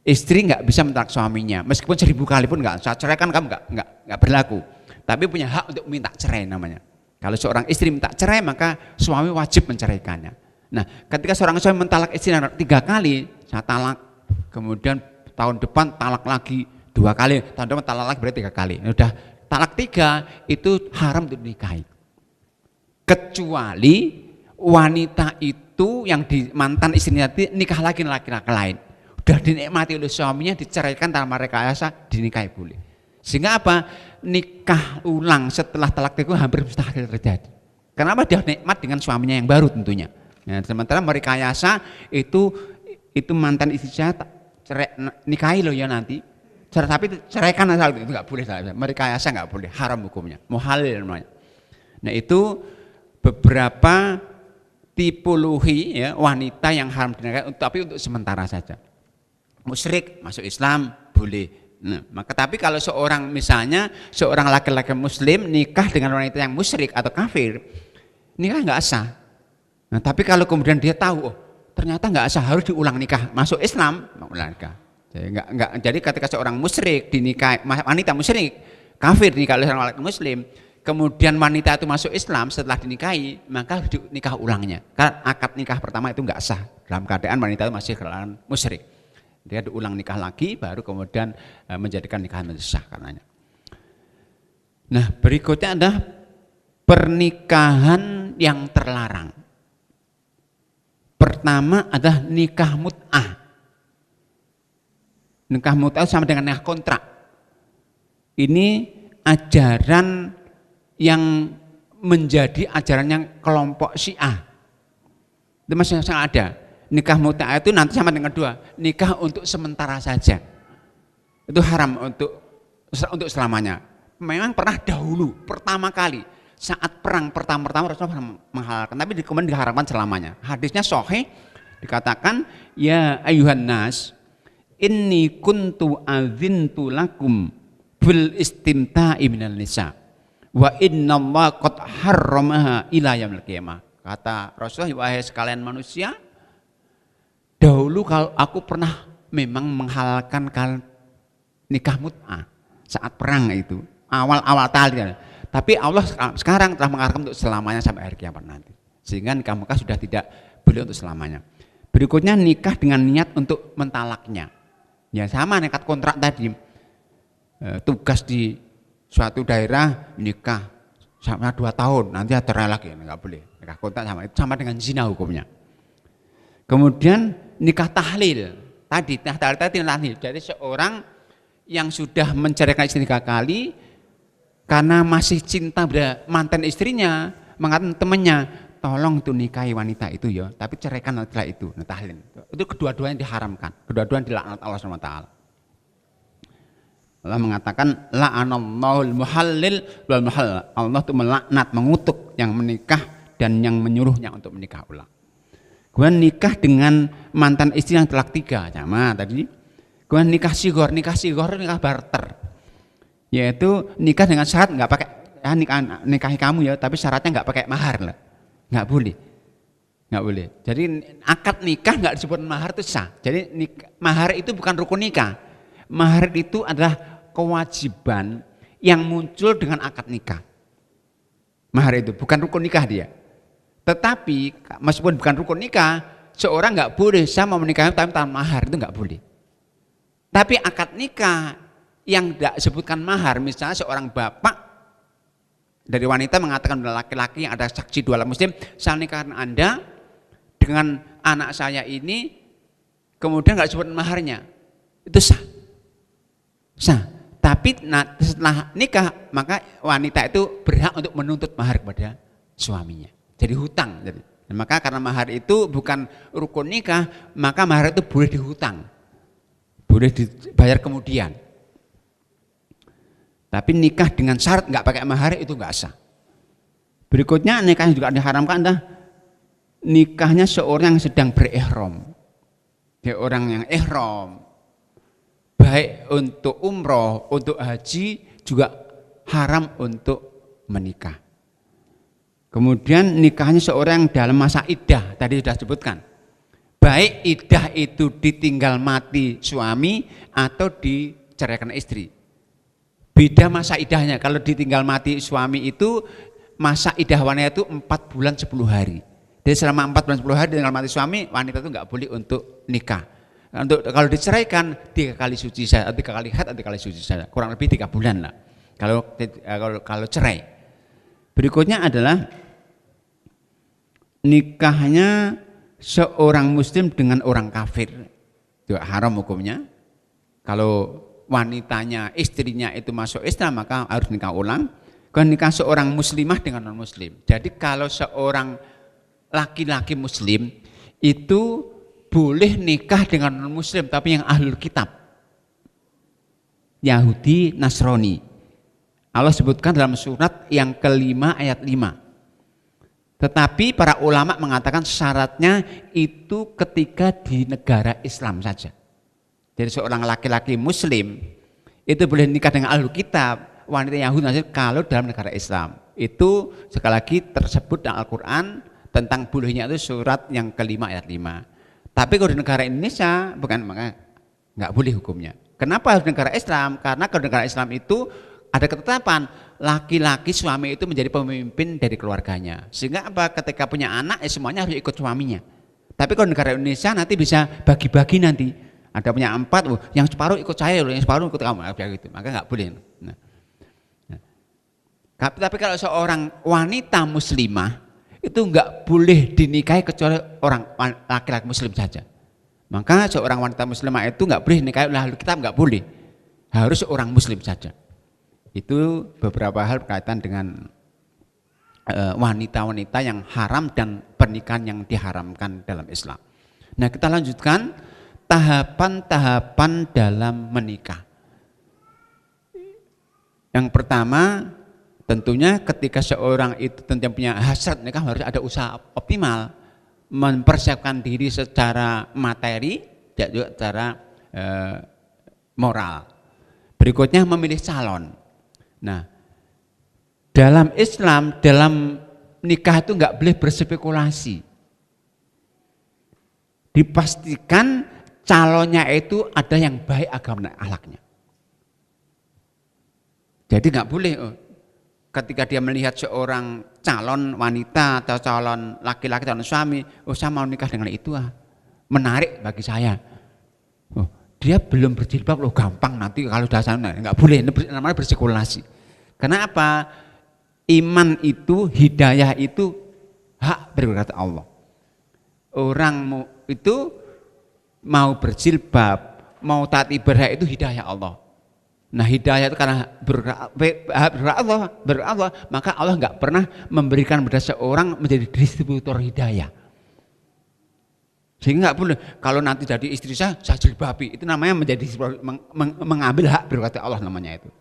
Istri nggak bisa mentalak suaminya, meskipun 1000 kali pun nggak. Saat cerai kan kamu nggak berlaku. Tapi punya hak untuk minta cerai namanya. Kalau seorang istri minta cerai maka suami wajib menceraikannya. Nah, ketika seorang suami mentalak istri 3 kali, saya talak, kemudian tahun depan talak lagi 2 kali, tahun depan talak lagi berarti 3 kali. Udah talak 3 itu haram untuk dinikahi. Kecuali wanita itu yang mantan istrinya nikah lagi laki-laki lain. Udah dinikmati oleh suaminya, diceraikan tanpa rekayasa, dinikahi boleh. Sehingga apa? Nikah ulang setelah talak itu hampir mustahil terjadi. Kenapa? Dia nikmat dengan suaminya yang baru tentunya. Ya, sementara merekayasa itu mantan istri saya nikahi loh ya nanti. Tapi ceraikan asal itu nggak boleh. Merekayasa nggak boleh, haram hukumnya. Muhalil namanya. Nah, itu beberapa tipologi ya wanita yang haram dinikahi, tapi untuk sementara saja. Musyrik masuk Islam boleh. Nah, maka tapi kalau seorang laki-laki muslim nikah dengan wanita yang musyrik atau kafir, nikah nggak sah. Nah, tapi kalau kemudian dia tahu, ternyata nggak sah, harus diulang nikah, masuk Islam, ulang nikah. Jadi ketika seorang musyrik dinikahi, wanita musyrik kafir dinikahi oleh seorang laki muslim, kemudian wanita itu masuk Islam setelah dinikahi, maka harus nikah ulangnya. Karena akad nikah pertama itu nggak sah dalam keadaan wanita itu masih keadaan musyrik. Dia diulang nikah lagi, baru kemudian menjadikan nikahan menjadi sah karenanya. Nah, berikutnya adalah pernikahan yang terlarang. Pertama adalah nikah mut'ah. Nikah mut'ah sama dengan nikah kontrak. Ini ajaran yang menjadi ajarannya kelompok Syiah. Itu masih sangat ada. Nikah mut'ah itu nanti sama dengan 2, nikah untuk sementara saja. Itu haram untuk selamanya. Memang pernah dahulu, pertama kali saat perang pertama Rasulullah menghalalkan, tapi kemudian diharamkan selamanya. Hadisnya sahih, dikatakan ya ayuhan nas inni kuntu azintu lakum bil istimta'i minal nisa wa innallaha qad harramaha ila yaumil qiyamah. Kata Rasulullah, wahai sekalian manusia, dahulu kalau aku pernah memang menghalalkan nikah mut'ah saat perang itu, awal-awal tali. Tapi Allah sekarang telah mengarahkan untuk selamanya sampai hari kiamat nanti. Sehingga nikah Mekah sudah tidak boleh untuk selamanya. Berikutnya nikah dengan niat untuk mentalaknya. Ya sama nekat kontrak tadi. Tugas di suatu daerah nikah sama 2 tahun, nanti ada cerai lagi, enggak boleh. Nikah kontrak sama dengan zina hukumnya. Kemudian nikah tahlil. Tadi tahlil. Jadi seorang yang sudah menceraikan istri 3 kali karena masih cinta pada mantan istrinya, mengatakan temannya, tolong itu nikahi wanita itu ya, tapi ceraikan setelah itu. Nah, tahlil. Itu kedua-duanya diharamkan, kedua-duanya dilaknat Allah SWT. Allah mengatakan la'anallahul muhallil wal muhallal. Allah itu melaknat, mengutuk yang menikah dan yang menyuruhnya untuk menikah ulang. Kemudian nikah dengan mantan istri yang talak 3 sama tadi. Kemudian nikah sigor nikah barter. Yaitu nikah dengan syarat enggak pakai ya, nikahi kamu ya, tapi syaratnya enggak pakai mahar lah. Enggak boleh. Enggak boleh. Jadi akad nikah enggak disebut mahar itu sah. Jadi mahar itu bukan rukun nikah. Mahar itu adalah kewajiban yang muncul dengan akad nikah. Mahar itu bukan rukun nikah dia. Tetapi meskipun bukan rukun nikah, seorang nggak boleh sama menikahi tanpa mahar, itu nggak boleh. Tapi akad nikah yang tidak sebutkan mahar, misalnya seorang bapak dari wanita mengatakan kepada laki-laki yang ada saksi 2 orang muslim, saya nikahkan Anda dengan anak saya ini, kemudian nggak sebut maharnya, itu sah. Sah. Tapi setelah nikah maka wanita itu berhak untuk menuntut mahar kepada suaminya. Jadi hutang. Jadi, maka karena mahar itu bukan rukun nikah, maka mahar itu boleh dihutang, boleh dibayar kemudian. Tapi nikah dengan syarat nggak pakai mahar itu nggak sah. Berikutnya nikah yang juga diharamkan adalah nikahnya seorang yang sedang berihram. Dia orang yang ihram, baik untuk umroh, untuk haji juga haram untuk menikah. Kemudian nikahnya seorang dalam masa iddah, tadi sudah disebutkan. Baik iddah itu ditinggal mati suami atau diceraikan istri. Beda masa iddahnya. Kalau ditinggal mati suami itu masa iddah wanita itu 4 bulan 10 hari. Jadi selama 4 bulan 10 hari ditinggal mati suami, wanita itu enggak boleh untuk nikah. Untuk kalau diceraikan 3 kali suci saja, 3 kali haid, 3 kali suci saja, kurang lebih 3 bulan lah. Kalau cerai. Berikutnya adalah nikahnya seorang muslim dengan orang kafir. Itu haram hukumnya. Kalau wanitanya, istrinya itu masuk Islam maka harus nikah ulang. Kalau nikah seorang muslimah dengan non muslim. Jadi kalau seorang laki-laki muslim itu boleh nikah dengan non muslim tapi yang ahlul kitab, Yahudi, Nasrani. Allah sebutkan dalam surat yang ke-5 ayat 5. Tetapi para ulama mengatakan syaratnya itu ketika di negara Islam saja. Jadi seorang laki-laki muslim itu boleh nikah dengan ahlul kitab, wanita Yahudi, Nasrani kalau dalam negara Islam. Itu sekali lagi tersebut dalam Al-Quran tentang bolehnya itu surat yang ke-5 ayat 5. Tapi kalau di negara Indonesia bukan, maka nggak boleh hukumnya. Kenapa harus negara Islam? Karena kalau negara Islam itu ada ketetapan laki-laki suami itu menjadi pemimpin dari keluarganya. Sehingga apa? Ketika punya anak ya semuanya harus ikut suaminya. Tapi kalau negara Indonesia nanti bisa bagi-bagi nanti. Ada punya 4, yang separuh ikut saya, yang separuh ikut kamu, gitu. Maka nggak boleh. Tapi kalau seorang wanita muslimah itu enggak boleh dinikahi kecuali orang laki-laki muslim saja. Maka seorang wanita muslimah itu enggak boleh dinikahi oleh ahli kitab, enggak boleh. Harus seorang muslim saja. Itu beberapa hal berkaitan dengan wanita-wanita yang haram dan pernikahan yang diharamkan dalam Islam. Nah, kita lanjutkan tahapan-tahapan dalam menikah. Yang pertama, tentunya ketika seorang itu tentunya punya hasrat nikah harus ada usaha optimal, mempersiapkan diri secara materi dan juga secara moral. Berikutnya memilih calon. Nah, dalam Islam, dalam nikah itu enggak boleh berspekulasi. Dipastikan calonnya itu ada yang baik agama dan akhlaknya. Jadi enggak boleh ketika dia melihat seorang calon wanita atau calon laki-laki, calon suami, oh saya mau nikah dengan itu, menarik bagi saya. Oh, dia belum berjilbab loh, gampang nanti kalau sudah sana, nggak boleh, namanya berspekulasi. Karena apa? Iman itu, hidayah itu hak berkata Allah. Orang itu mau berjilbab, mau taat ibadah itu hidayah Allah. Nah hidayah itu karena berallah, maka Allah nggak pernah memberikan kepada seorang menjadi distributor hidayah. Sehingga nggak boleh kalau nanti jadi istri saya jilbabi, itu namanya menjadi mengambil hak berkata Allah namanya itu.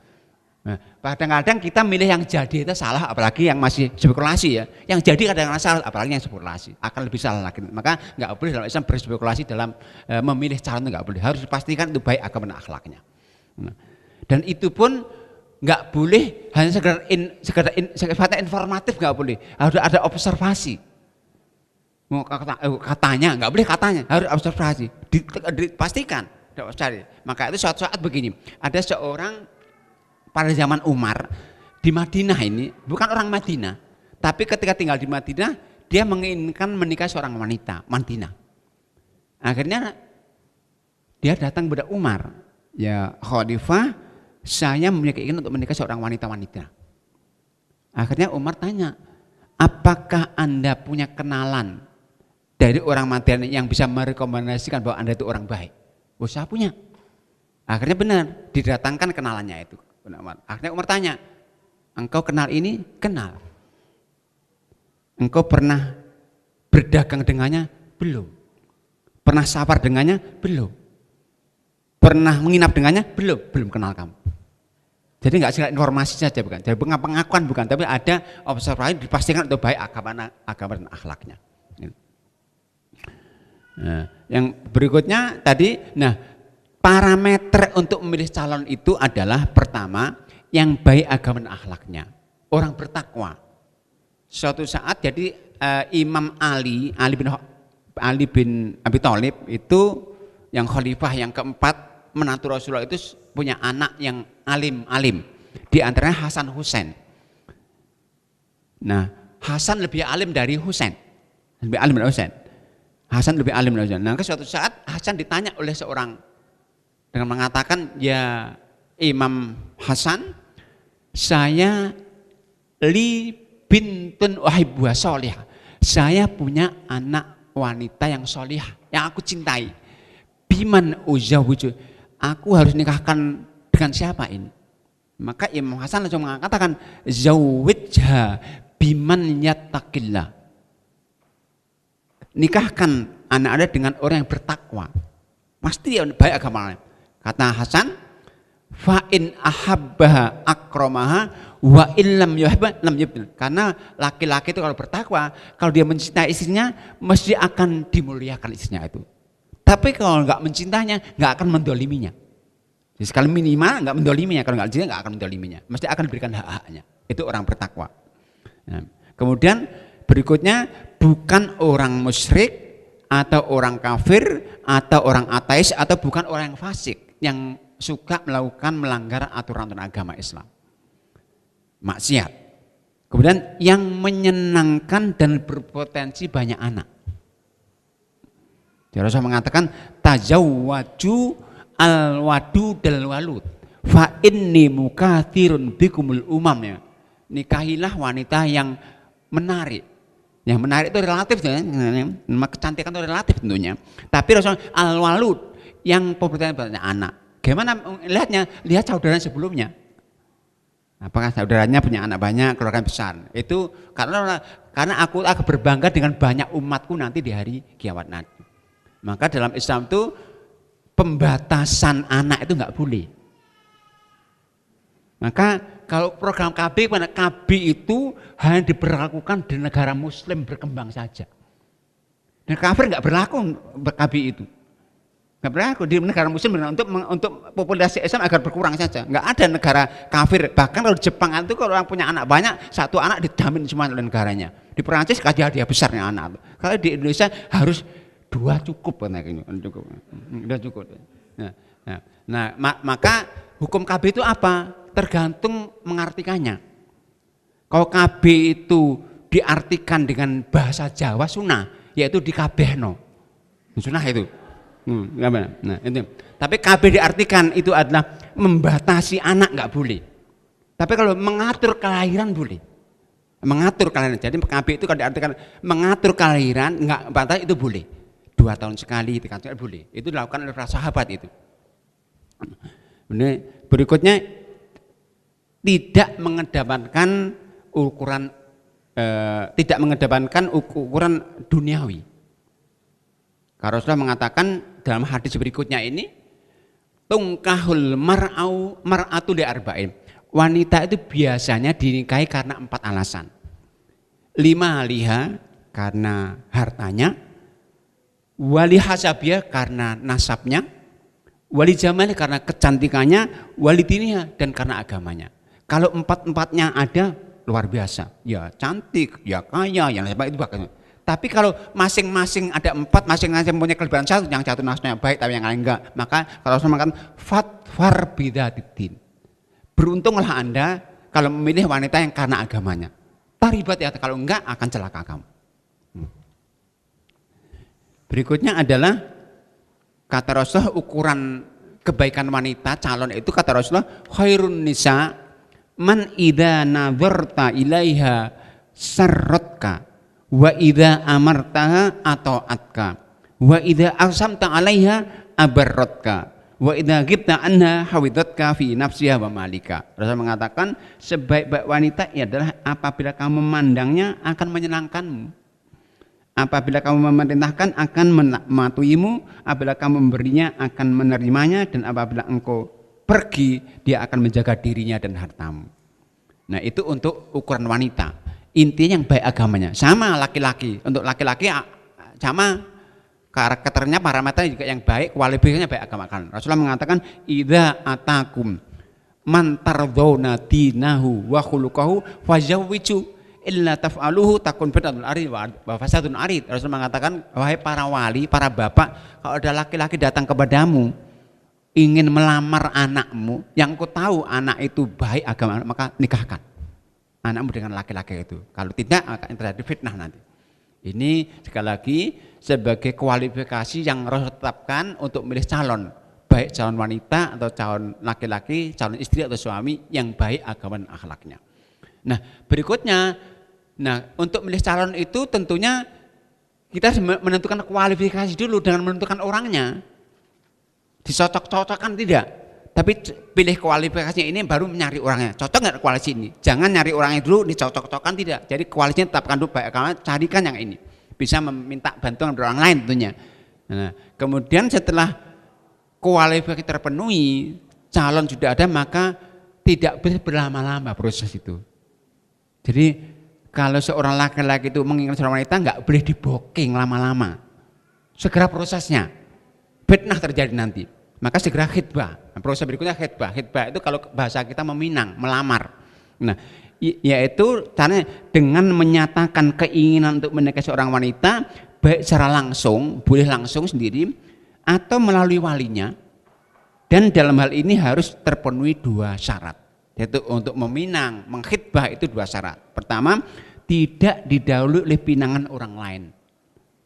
Nah, kadang-kadang kita milih yang jadi itu salah, apalagi yang masih spekulasi ya. Yang jadi kadang-kadang salah, apalagi yang spekulasi akan lebih salah lagi. Maka nggak boleh dalam Islam berspekulasi dalam memilih calon, itu nggak boleh. Harus dipastikan itu baik agama dan akhlaknya. Nah, dan itu pun nggak boleh hanya sekedar informatif, nggak boleh. Harus ada observasi. Katanya nggak boleh, katanya harus observasi. Dipastikan. Maka itu suatu saat begini, ada seorang pada zaman Umar di Madinah, ini bukan orang Madinah, tapi ketika tinggal di Madinah dia menginginkan menikah seorang wanita Madinah. Akhirnya dia datang kepada Umar, ya Khalifah, saya memiliki keinginan untuk menikah seorang wanita. Akhirnya Umar tanya, apakah Anda punya kenalan dari orang Madinah yang bisa merekomendasikan bahwa Anda itu orang baik? Oh saya punya. Akhirnya benar, didatangkan kenalannya itu. Akhirnya Umar tanya, engkau kenal ini? Kenal. Engkau pernah berdagang dengannya? Belum. Pernah safar dengannya? Belum. Pernah menginap dengannya? Belum. Belum kenal kamu. Jadi nggak sekedar informasi saja, bukan. Jadi pengakuan bukan, tapi ada observasi dipastikan untuk baik agama dan akhlaknya. Nah, yang berikutnya tadi, parameter untuk memilih calon itu adalah pertama yang baik agama dan akhlaknya, orang bertakwa. Suatu saat jadi Imam Ali bin Abi Thalib itu yang khalifah yang keempat menantu Rasulullah itu punya anak yang alim. Di antaranya Hasan Husain. Nah, Hasan lebih alim dari Husain. Hasan lebih alim dari Husain. Nah, suatu saat Hasan ditanya oleh seorang dengan mengatakan, ya Imam Hasan, saya li bintun uhibbuha sholihah. Saya punya anak wanita yang sholihah, yang aku cintai. Biman uzawwiju. Aku harus nikahkan dengan siapa ini? Maka Imam Hasan langsung mengatakan, zawwijha biman yattaqillah. Nikahkan anak Anda dengan orang yang bertakwa. Pasti baik agamanya. Kata Hasan, fa in ahabbaha akramaha wa illam yuhibba lam yubdil. Karena laki-laki itu kalau bertakwa, kalau dia mencintai istrinya mesti akan dimuliakan istrinya itu. Tapi kalau enggak mencintainya, enggak akan mendoliminya. Jadi sekali minimal enggak mendoliminya, kalau enggak cinta enggak akan mendoliminya. Mesti akan diberikan hak-haknya. Itu orang bertakwa. Nah, kemudian berikutnya bukan orang musyrik atau orang kafir atau orang ateis atau bukan orang yang fasik yang suka melanggar aturan agama Islam, maksiat. Kemudian yang menyenangkan dan berpotensi banyak anak. Jadi Rasul mengatakan tajawwaju al-wadud al-walud fa inni mukatsirun bikumul umam, ya. Nikahilah wanita yang menarik. Yang menarik itu relatif, ya. Kecantikan itu relatif tentunya. Tapi Rasul al-walud yang populer banyak anak. Gimana lihatnya? Lihat saudaranya sebelumnya. Apakah saudaranya punya anak banyak, keluarga besar? Itu karena aku akan berbangga dengan banyak umatku nanti di hari kiamat nanti. Maka dalam Islam itu pembatasan anak itu nggak boleh. Maka kalau program KB itu hanya diberlakukan di negara Muslim berkembang saja. Dan kafir nggak berlaku KB itu. Nggak berlaku di negara Muslim untuk populasi Islam agar berkurang saja. Nggak ada negara kafir. Bahkan kalau di Jepang itu kalau orang punya anak banyak, satu anak dijamin semua oleh negaranya. Di Perancis kasih hadiah besarnya anak. Kalau di Indonesia harus 2 cukup, udah cukup. Nah, maka hukum KB itu apa? Tergantung mengartikannya. Kalau KB itu diartikan dengan bahasa Jawa sunah, yaitu dikabehno. Sunah itu. Nah, itu. Tapi KB diartikan itu adalah membatasi anak nggak boleh. Tapi kalau mengatur kelahiran boleh. Mengatur kelahiran. Jadi KB itu kalau diartikan mengatur kelahiran nggak batasi itu boleh. 2 tahun sekali, 3 tahun sekali boleh. Itu dilakukan oleh para sahabat itu. Berikutnya tidak mengedepankan ukuran ukuran duniawi. Karena Rasulullah mengatakan dalam hadis berikutnya ini, tungkahul mar'atu li arba'in. Wanita itu biasanya dinikahi karena 4 alasan. 5 liha karena hartanya, wali hasabiyah karena nasabnya, wali jamalnya karena kecantikannya, wali diniha dan karena agamanya. Kalau 4-4-nya ada, luar biasa. Ya cantik, ya kaya, yang lain itu bahkan. Tapi kalau masing-masing ada 4, masing-masing punya kelebihan satu, yang satu nasabnya baik tapi yang lain enggak, maka kalau saya mengatakan fatfar bidzatiddin. Beruntunglah Anda kalau memilih wanita yang karena agamanya. Taribat ya, kalau enggak akan celaka kamu. Berikutnya adalah kata Rasulullah ukuran kebaikan wanita calon itu, kata Rasulullah, khairun nisa man idza nadharta ilaiha sarratka wa idza amartaha ata'atka wa idza aqsamta 'alaiha abarratka wa idza ghibta anha hawidatka fi nafsiha wa malika. Rasul mengatakan sebaik-baik wanita adalah apabila kamu memandangnya akan menyenangkanmu, apabila kamu memerintahkan akan mematuhimu, apabila kamu memberinya akan menerimanya, dan apabila engkau pergi dia akan menjaga dirinya dan hartamu. Nah itu untuk ukuran wanita. Intinya yang baik agamanya. Sama laki-laki, untuk laki-laki sama karakternya, parameternya juga yang baik, kualifikasinya baik agama kan. Rasulullah mengatakan idza atakum man tardawna dinahu wa khuluquhu fazawwiju illa taf'aluhu takun fitnatul arid wa fasadun arid. Rasulullah mengatakan, wahai para wali, para bapak, kalau ada laki-laki datang kepadamu ingin melamar anakmu, yang kau tahu anak itu baik agama, maka nikahkan anakmu dengan laki-laki itu. Kalau tidak akan terjadi fitnah nanti. Ini sekali lagi sebagai kualifikasi yang Rasul tetapkan untuk memilih calon, baik calon wanita atau calon laki-laki, calon istri atau suami yang baik agama dan akhlaknya. Nah berikutnya, untuk memilih calon itu tentunya kita menentukan kualifikasi dulu dengan menentukan orangnya. Disocok-cocokkan tidak, tapi pilih kualifikasinya ini baru mencari orangnya. Cocok nggak kualifikasi ini? Jangan nyari orangnya dulu, dicocok-cocokkan tidak. Jadi kualitasnya tetapkan dulu baik agama, carikan yang ini. Bisa meminta bantuan dari orang lain tentunya. Nah, kemudian setelah kualifikasi terpenuhi, calon sudah ada, maka tidak boleh berlama-lama proses itu. Jadi kalau seorang laki-laki itu menginginkan seorang wanita nggak boleh diboking lama-lama. Segera prosesnya. Fitnah terjadi nanti, maka segera khitbah. Proses berikutnya khitbah. Khitbah itu kalau bahasa kita meminang, melamar. Nah, yaitu caranya dengan menyatakan keinginan untuk menikahi seorang wanita, baik secara langsung, boleh langsung sendiri, atau melalui walinya. Dan dalam hal ini harus terpenuhi 2 syarat. Yaitu untuk meminang, mengkhitbah itu 2 syarat. Pertama, tidak didahului oleh pinangan orang lain.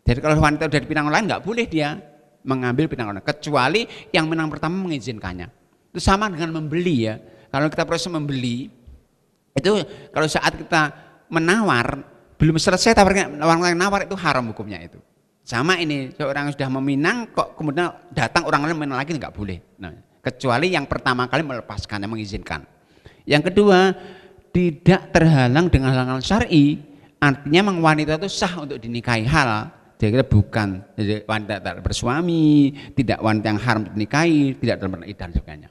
Jadi kalau wanita sudah dipinang orang lain, nggak boleh dia mengambil pinangan orang, kecuali yang menang pertama mengizinkannya. Itu sama dengan membeli ya. Kalau kita proses membeli, itu kalau saat kita menawar belum selesai tawarnya, orang lain nawar itu haram hukumnya itu. Sama ini, seorang yang sudah meminang kok kemudian datang orang lain meminang lagi, nggak boleh. Nah, kecuali yang pertama kali melepaskan, yang mengizinkan. Yang kedua, tidak terhalang dengan hal-hal syar'i, artinya memang wanita itu sah untuk dinikahi halal. Jadi bukan wanita tak bersuami, tidak wanita yang haram dinikahi, tidak dalam iddah dan sebagainya.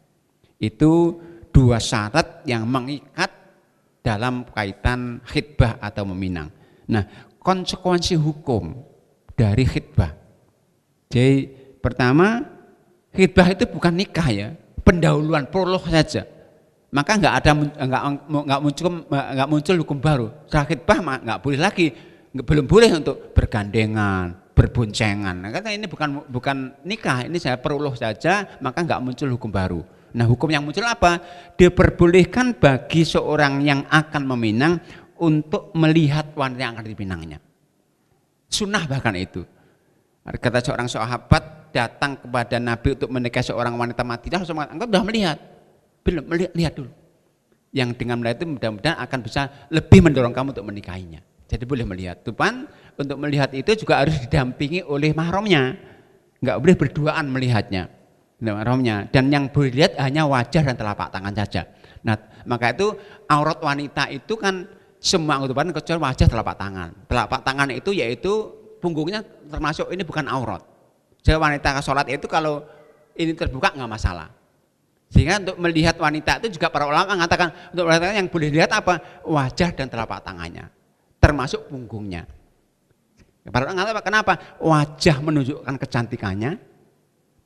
Itu 2 syarat yang mengikat dalam kaitan khitbah atau meminang. Nah, konsekuensi hukum dari khitbah. Jadi pertama, khitbah itu bukan nikah ya, pendahuluan, prolog saja. Maka nggak muncul hukum baru. Setelah khitbah nggak boleh lagi. Belum boleh untuk bergandengan, berboncengan. Nah, karena ini bukan nikah, ini saya peruluh saja, maka nggak muncul hukum baru. Nah, hukum yang muncul apa? Diperbolehkan bagi seorang yang akan meminang untuk melihat wanita yang akan dipinangnya. Sunnah bahkan itu. Kata seorang sahabat datang kepada Nabi untuk menikahi seorang wanita Madinah, engkau sudah melihat? Belum, lihat dulu. Yang dengan melihat itu mudah-mudahan akan bisa lebih mendorong kamu untuk menikahinya. Jadi boleh melihat. Tupan untuk melihat itu juga harus didampingi oleh mahramnya. Enggak boleh berduaan melihatnya. Mahramnya. Dan yang boleh lihat hanya wajah dan telapak tangan saja. Nah, maka itu aurat wanita itu kan semua ketuban kecuali wajah, telapak tangan. Telapak tangan itu yaitu punggungnya termasuk ini bukan aurat. Jadi wanita sholat itu kalau ini terbuka nggak masalah. Sehingga untuk melihat wanita itu juga para ulama mengatakan untuk wanita yang boleh dilihat apa? Wajah dan telapak tangannya, termasuk punggungnya. Para ulama mengatakan kenapa? Wajah menunjukkan kecantikannya,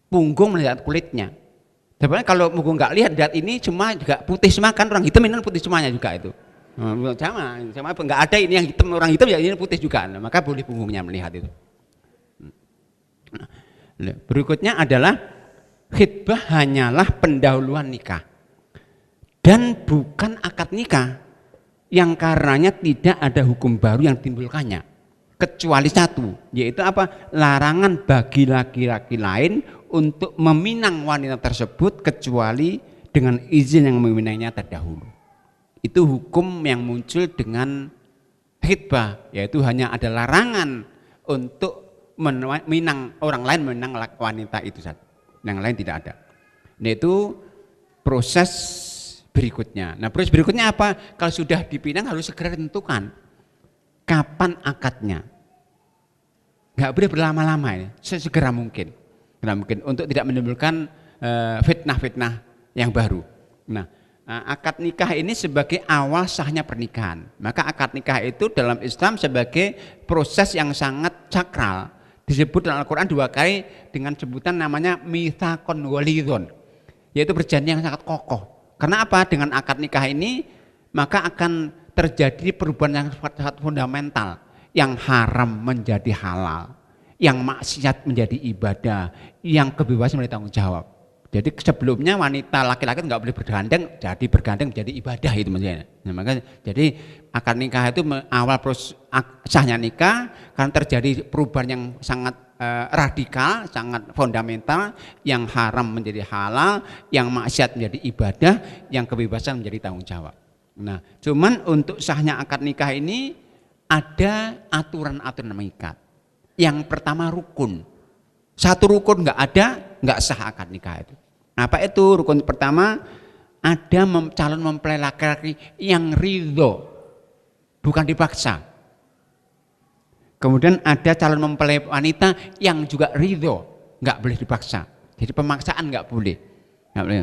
punggung melihat kulitnya. Sebenarnya kalau punggung nggak lihat ini cuma juga putih semua kan, orang hitam ini putih semuanya juga itu. Sama nggak ada ini yang hitam, orang hitam ya ini putih juga. Nah, maka boleh punggungnya melihat itu. Berikutnya adalah khitbah hanyalah pendahuluan nikah dan bukan akad nikah yang karenanya tidak ada hukum baru yang timbulkannya kecuali satu, yaitu apa? Larangan bagi laki-laki lain untuk meminang wanita tersebut kecuali dengan izin yang meminangnya terdahulu. Itu hukum yang muncul dengan khitbah, yaitu hanya ada larangan untuk meminang orang lain, meminang wanita itu saja. Yang lain tidak ada. Nah itu proses berikutnya. Nah proses berikutnya apa? Kalau sudah dipinang harus segera ditentukan kapan akadnya. Nggak boleh berlama-lama ya, sesegera mungkin. Untuk tidak menimbulkan fitnah-fitnah yang baru. Nah akad nikah ini sebagai awal sahnya pernikahan. Maka akad nikah itu dalam Islam sebagai proses yang sangat sakral. Disebut dalam Al-Quran 2 kali dengan sebutan namanya mitsaqon walidhon, yaitu perjanjian yang sangat kokoh. Karena apa? Dengan akad nikah ini maka akan terjadi perubahan yang sangat fundamental, yang haram menjadi halal, yang maksiat menjadi ibadah, yang kebebasan menjadi tanggung jawab. Jadi sebelumnya wanita laki-laki nggak boleh bergandeng, jadi bergandeng menjadi ibadah itu maksudnya. Nah, maka jadi akad nikah itu awal proses sahnya nikah karena terjadi perubahan yang sangat radikal, sangat fundamental, yang haram menjadi halal, yang maksiat menjadi ibadah, yang kebebasan menjadi tanggung jawab. Nah, cuman untuk sahnya akad nikah ini ada aturan-aturan mengikat. Yang pertama rukun. Satu rukun nggak ada, nggak sah akad nikah itu. Apa itu rukun pertama? Ada calon mempelai laki-laki yang ridho, bukan dipaksa. Kemudian ada calon mempelai wanita yang juga ridho, nggak boleh dipaksa. Jadi pemaksaan nggak boleh. Nggak boleh.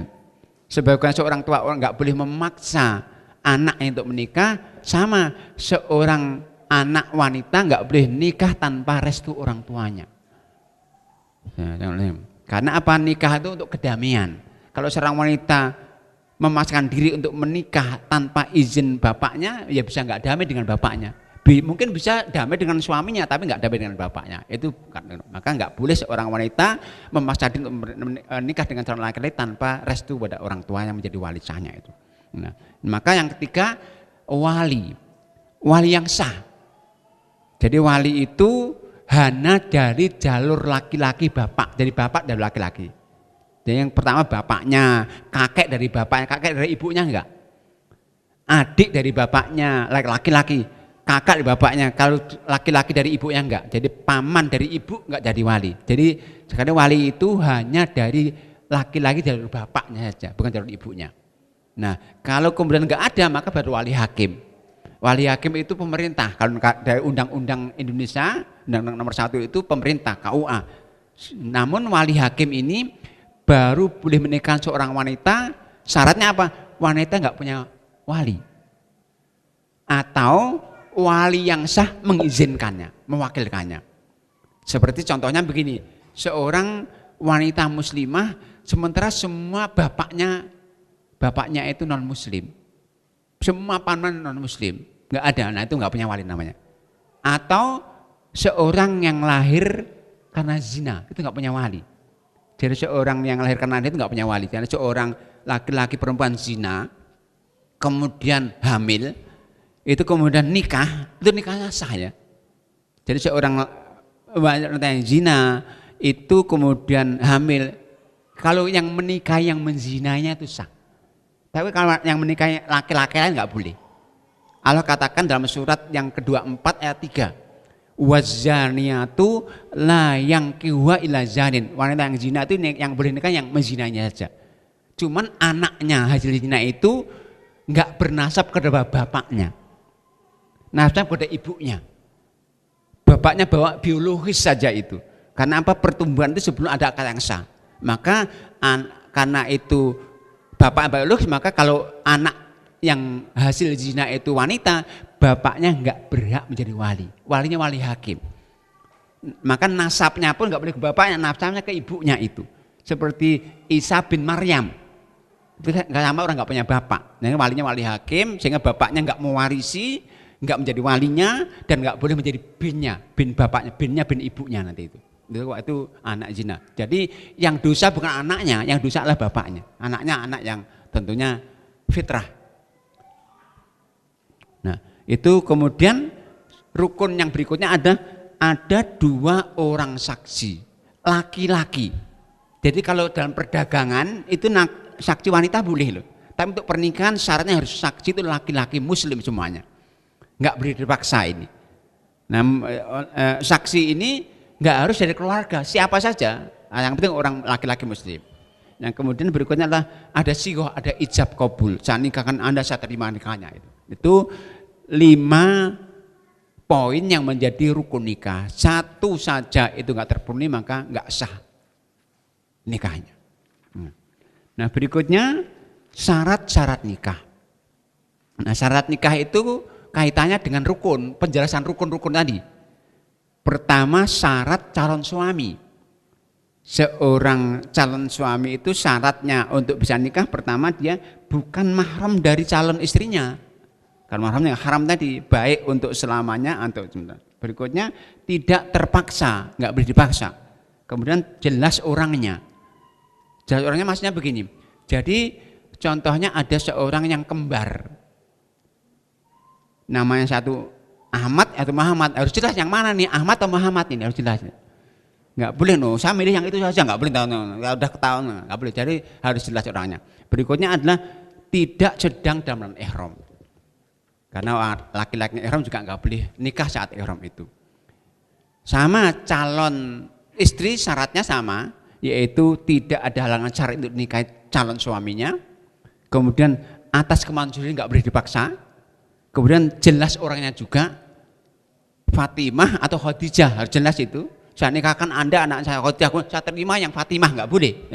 Sebagai seorang tua orang nggak boleh memaksa anaknya untuk menikah, sama seorang anak wanita nggak boleh nikah tanpa restu orang tuanya. Karena apa? Nikah itu untuk kedamaian. Kalau seorang wanita memaksakan diri untuk menikah tanpa izin bapaknya, ya bisa nggak damai dengan bapaknya. Mungkin bisa damai dengan suaminya, tapi nggak damai dengan bapaknya. Itu maka nggak boleh seorang wanita memaksa diri untuk menikah dengan calon laki-laki tanpa restu pada orang tuanya menjadi wali sahnya itu. Nah, maka yang ketiga wali yang sah. Jadi wali itu hanya dari jalur laki-laki bapak, dari bapak dari laki-laki. Jadi yang pertama bapaknya, kakek dari bapaknya, kakek dari ibunya enggak. Adik dari bapaknya, laki-laki, kakak dari bapaknya, kalau laki-laki dari ibunya enggak. Jadi paman dari ibu enggak jadi wali. Jadi sekarang wali itu hanya dari laki-laki jalur bapaknya saja, bukan jalur ibunya. Nah, kalau kemudian enggak ada maka baru wali hakim. Wali hakim itu pemerintah. Kalau dari undang-undang Indonesia, undang-undang nomor 1 itu pemerintah, KUA. Namun wali hakim ini baru boleh menikah seorang wanita, syaratnya apa? Wanita nggak punya wali. Atau wali yang sah mengizinkannya, mewakilkannya. Seperti contohnya begini, seorang wanita muslimah sementara semua bapaknya itu non muslim. Semua paman non muslim. Nggak ada, nah itu nggak punya wali namanya. Atau seorang yang lahir karena zina, itu nggak punya wali. Jadi seorang yang lahir karena zina itu nggak punya wali. Jadi seorang laki-laki perempuan zina, kemudian hamil, itu kemudian nikah, itu nikahnya sah ya. Jadi seorang wanita yang zina itu kemudian hamil, kalau yang menikahi yang menzinanya itu sah. Tapi kalau yang menikahi laki-laki lain nggak boleh. Allah katakan dalam surat yang ke-24 ayat 3, wazaniyatu la yankihuha illa zanin. Wanita yang zina itu yang boleh nikah yang menzinanya saja. Cuman anaknya hasil zina itu nggak bernasab kepada bapaknya, nasab kepada ibunya. Bapaknya bawa biologis saja itu. Karena apa? Pertumbuhan itu sebelum ada akal yang sah. Maka karena itu bapak biologis, maka kalau anak yang hasil zina itu wanita, bapaknya nggak berhak menjadi wali. Walinya wali hakim. Maka nasabnya pun nggak boleh ke bapaknya, nasabnya ke ibunya itu. Seperti Isa bin Maryam. Itu nggak sama, orang nggak punya bapak. Nah, walinya wali hakim, sehingga bapaknya nggak mewarisi, nggak menjadi walinya, dan nggak boleh menjadi binnya, bin bapaknya, binnya bin ibunya nanti itu. Itu anak zina. Jadi yang dosa bukan anaknya, yang dosa adalah bapaknya. Anaknya anak yang tentunya fitrah. Nah, itu kemudian rukun yang berikutnya ada 2 orang saksi laki-laki. Jadi kalau dalam perdagangan itu saksi wanita boleh loh. Tapi untuk pernikahan syaratnya harus saksi itu laki-laki muslim semuanya. Nggak boleh dipaksa ini. Nah, saksi ini nggak harus dari keluarga, siapa saja. Yang penting orang laki-laki muslim. Yang kemudian berikutnya adalah ada sigoh, ada ijab kabul. Saya nikahkan Anda, saya terima nikahnya. Itu 5 poin yang menjadi rukun nikah. 1 saja itu nggak terpenuhi maka nggak sah nikahnya. Nah, berikutnya syarat-syarat nikah. Nah, syarat nikah itu kaitannya dengan rukun, penjelasan rukun-rukun tadi. Pertama, syarat calon suami. Seorang calon suami itu syaratnya untuk bisa nikah, pertama dia bukan mahram dari calon istrinya. Karena mahramnya haram tadi, baik untuk selamanya atau sebentar. Berikutnya tidak terpaksa, nggak boleh dipaksa. Kemudian jelas orangnya. Jelas orangnya maksudnya begini. Jadi contohnya ada seorang yang kembar. Namanya satu Ahmad atau Muhammad, harus jelas yang mana nih, Ahmad atau Muhammad ini harus jelas. Nggak boleh saya milih yang itu saja, nggak boleh udah ketahuan, nggak boleh. Jadi harus jelas orangnya. Berikutnya adalah tidak sedang dalam ihram. Karena laki-laki ihram juga nggak boleh nikah saat ihram itu. Sama calon istri syaratnya sama, yaitu tidak ada halangan syar'i untuk nikahi calon suaminya. Kemudian atas kemauan sendiri nggak boleh dipaksa. Kemudian jelas orangnya juga, Fatimah atau Khadijah harus jelas itu. Saya nikahkan Anda anak saya Khadijah, saya terima yang Fatimah, nggak boleh.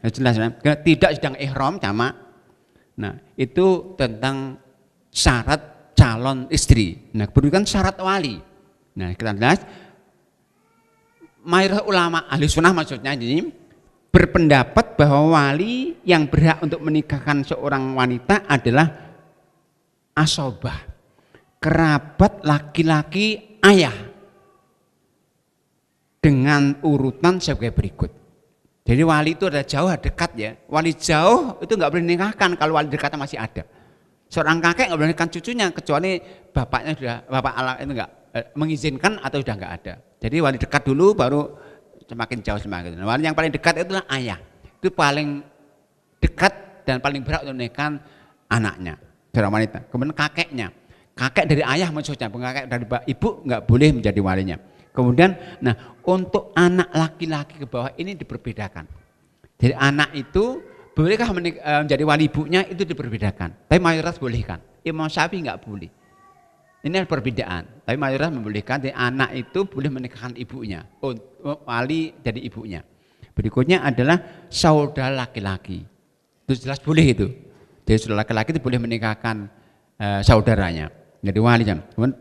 Jelas, tidak sedang ihram sama. Nah, itu tentang syarat calon istri. Nah, kemudian syarat wali. Nah, kita lihat mayoritas ulama ahli sunnah maksudnya ini berpendapat bahwa wali yang berhak untuk menikahkan seorang wanita adalah asobah, kerabat laki-laki ayah, dengan urutan sebagai berikut. Jadi wali itu ada jauh, ada dekat ya. Wali jauh itu nggak boleh nikahkan kalau wali dekatnya masih ada. Seorang kakek nggak boleh nikahkan cucunya kecuali bapaknya sudah, bapak Allah itu nggak mengizinkan atau sudah nggak ada. Jadi wali dekat dulu baru semakin jauh semakin. Wali yang paling dekat itu adalah ayah. Itu paling dekat dan paling berhak untuk menikahkan anaknya, seorang wanita. Kemudian kakeknya, kakek dari ayah maksudnya, bukan kakek dari ibu nggak boleh menjadi walinya. Kemudian, nah untuk anak laki-laki ke bawah ini diperbedakan. Jadi anak itu bolehkah menjadi wali ibunya itu diperbedakan. Tapi mayoritas bolehkan. Imam Syafi'i nggak boleh. Ini ada perbedaan. Tapi mayoritas membolehkan. Jadi anak itu boleh menikahkan ibunya, wali dari ibunya. Berikutnya adalah saudara laki-laki. Itu jelas boleh itu. Jadi saudara laki-laki itu boleh menikahkan saudaranya. Jadi walinya. Kemudian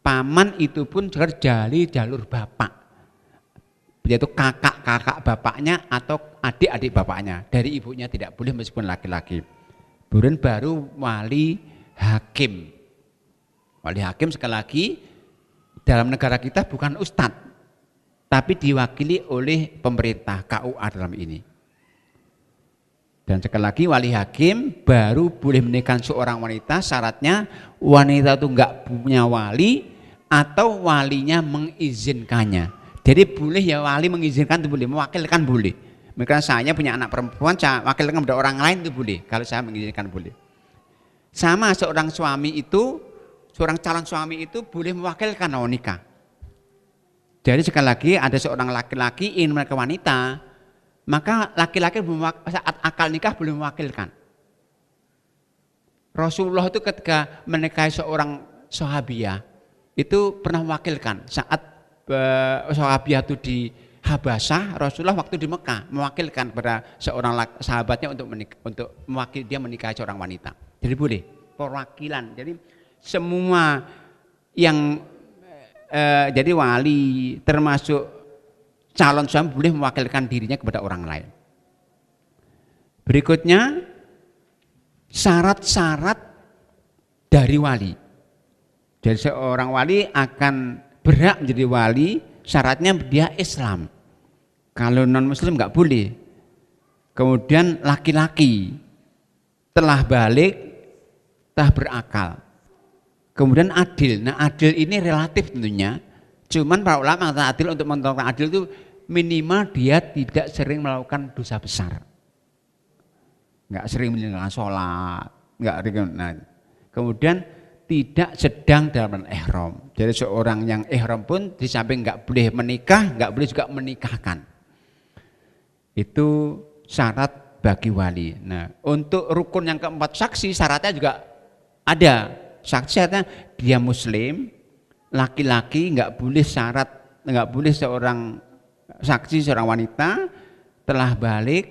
paman itu pun dari jalur bapak, yaitu kakak bapaknya atau adik-adik bapaknya. Dari ibunya tidak boleh meskipun laki-laki. Kemudian baru wali hakim. Wali hakim sekali lagi dalam negara kita bukan ustadz, tapi diwakili oleh pemerintah KUA dalam ini. Dan sekali lagi wali hakim baru boleh menikahkan seorang wanita, syaratnya wanita itu enggak punya wali atau walinya mengizinkannya. Jadi boleh ya wali mengizinkan itu boleh, mewakilkan boleh. Misalnya saya punya anak perempuan, saya wakilkan kepada orang lain itu boleh, kalau saya mengizinkan boleh. Sama seorang suami itu, seorang calon suami itu boleh mewakilkan nikah. Jadi sekali lagi ada seorang laki-laki ingin menikah wanita, maka laki-laki saat akal nikah boleh mewakilkan. Rasulullah itu ketika menikahi seorang sahabiah itu pernah mewakilkan saat sahabiah itu di Habasah, Rasulullah waktu di Mekah mewakilkan kepada seorang sahabatnya untuk mewakili dia menikahi seorang wanita. Jadi boleh perwakilan. Jadi semua yang jadi wali termasuk calon suami boleh mewakilkan dirinya kepada orang lain. Berikutnya syarat-syarat dari wali. Jadi seorang wali akan berhak menjadi wali, syaratnya dia Islam. Kalau non muslim nggak boleh. Kemudian laki-laki telah balik, telah berakal. Kemudian adil. Nah adil ini relatif tentunya. Cuman para ulama mengatakan adil, untuk menentukan adil itu minimal dia tidak sering melakukan dosa besar. Nggak sering menjalankan sholat. Nggak. Nah, kemudian tidak sedang dalam ihram. Jadi seorang yang ihram pun di samping nggak boleh menikah, nggak boleh juga menikahkan. Itu syarat bagi wali. Nah untuk rukun yang keempat saksi syaratnya juga ada. Saksi artinya dia muslim, laki-laki nggak boleh seorang saksi seorang wanita telah balik,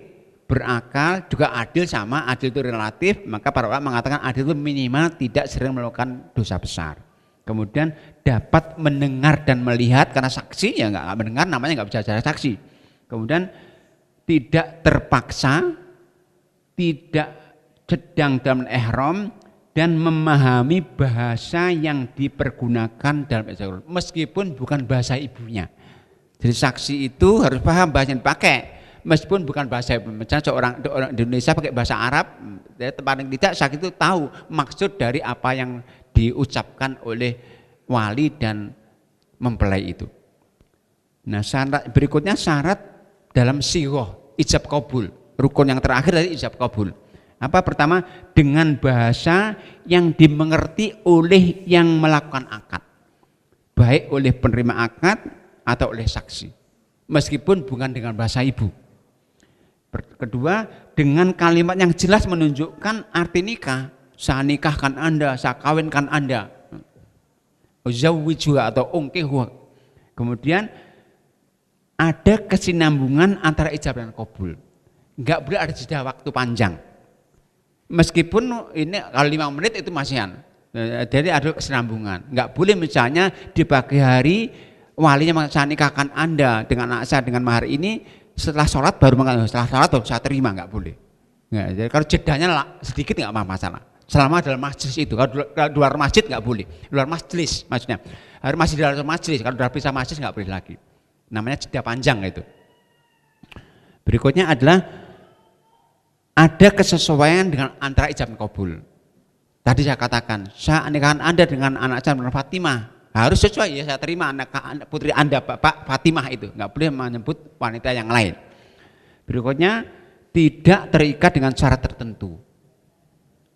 berakal, juga adil. Sama adil itu relatif, maka para ulama mengatakan adil itu minimal tidak sering melakukan dosa besar. Kemudian dapat mendengar dan melihat, karena saksi ya nggak mendengar namanya nggak bisa jadi saksi. Kemudian tidak terpaksa, tidak sedang dalam ihram, dan memahami bahasa yang dipergunakan dalam ihram meskipun bukan bahasa ibunya. Jadi saksi itu harus paham bahasa yang dipakai meskipun bukan bahasa ibu. Misalnya seorang di Indonesia pakai bahasa Arab, paling tidak saksi itu tahu maksud dari apa yang diucapkan oleh wali dan mempelai itu. Nah syarat berikutnya syarat dalam sighah ijab kabul. Rukun yang terakhir dari ijab kabul. Apa pertama, dengan bahasa yang dimengerti oleh yang melakukan akad, baik oleh penerima akad atau oleh saksi, meskipun bukan dengan bahasa ibu. Kedua, dengan kalimat yang jelas menunjukkan arti nikah. Saya nikahkan Anda, saya kawinkan Anda. Zawwiju atau ungkihu. Kemudian ada kesinambungan antara ijab dan kabul. Enggak boleh ada jeda waktu panjang. Meskipun ini kalau 5 menit itu masihan. Jadi ada kesinambungan. Enggak boleh misalnya di pagi hari walinya saya nikahkan Anda dengan anak saya dengan mahar ini, setelah sholat baru saya terima, enggak boleh. Nah, jadi kalau jedanya sedikit enggak masalah. Selama dalam majlis itu, kalau luar masjid enggak boleh. Luar majlis maksudnya. Harus masih di dalam majlis. Kalau sudah pisah majlis enggak boleh lagi. Namanya jeda panjang itu. Berikutnya adalah ada kesesuaian dengan antara ijab dan kabul. Tadi saya katakan, saya nikahkan Anda dengan anak saya dengan Fatimah. Harus sesuai ya, saya terima anak putri Anda Bapak Fatimah itu. Enggak boleh menyebut wanita yang lain. Berikutnya tidak terikat dengan syarat tertentu.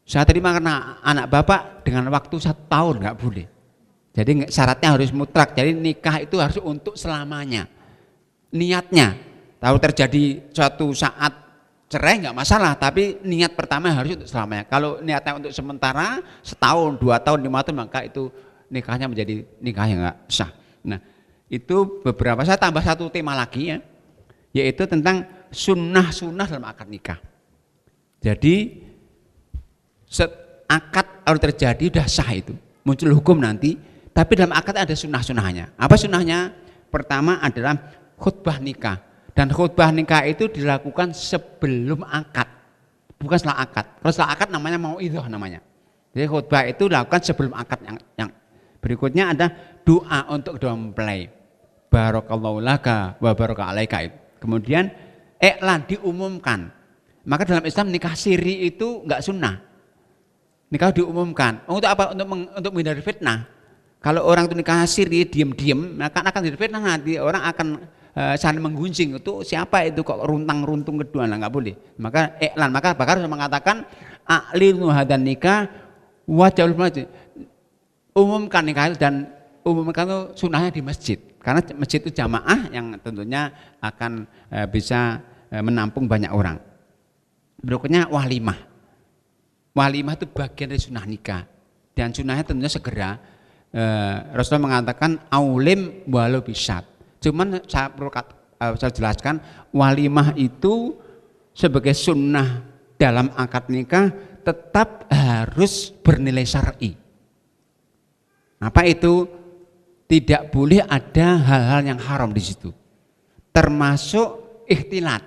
Saya terima karena anak Bapak dengan waktu 1 tahun, enggak boleh. Jadi syaratnya harus mutlak. Jadi nikah itu harus untuk selamanya. Niatnya, tahu terjadi suatu saat cerai nggak masalah, tapi niat pertama harus untuk selamanya. Kalau niatnya untuk sementara, 1 tahun, 2 tahun, 5 tahun, maka itu nikahnya menjadi nikah yang nggak sah. Nah itu beberapa, saya tambah satu tema lagi ya, yaitu tentang sunnah-sunnah dalam akad nikah. Jadi akad harus terjadi sudah sah itu, muncul hukum nanti, tapi dalam akad ada sunnah-sunnahnya. Apa sunnahnya? Pertama adalah khutbah nikah. Dan khutbah nikah itu dilakukan sebelum akad, bukan setelah akad. Kalau setelah akad namanya mauidhah namanya. Jadi khutbah itu dilakukan sebelum akad. Yang berikutnya ada doa untuk kedua mempelai. Barakallahu laka wa baraka alaika. Kemudian iklan diumumkan Maka dalam Islam nikah siri itu enggak sunnah. Nikah diumumkan. Untuk apa? Untuk menghindari fitnah. Kalau orang itu nikah siri diam-diam, maka akan jadi fitnah, nanti orang akan saling menggunjing. Itu siapa itu kok runtang-runtung kedua, enggak boleh. Maka iklan, maka Bakar mengatakan a'linu hadan nikah wajibul masjid. Umumkan nikah itu, dan umumkan itu sunnahnya di masjid. Karena masjid itu jamaah yang tentunya akan bisa menampung banyak orang. Berikutnya walimah. Walimah itu bagian dari sunnah nikah, dan sunnahnya tentunya segera. Rasulullah mengatakan aulim walau bisat. Cuman saya perlu saya jelaskan, walimah itu sebagai sunnah dalam akad nikah tetap harus bernilai syar'i. Apa itu? Tidak boleh ada hal-hal yang haram di situ, termasuk ikhtilat,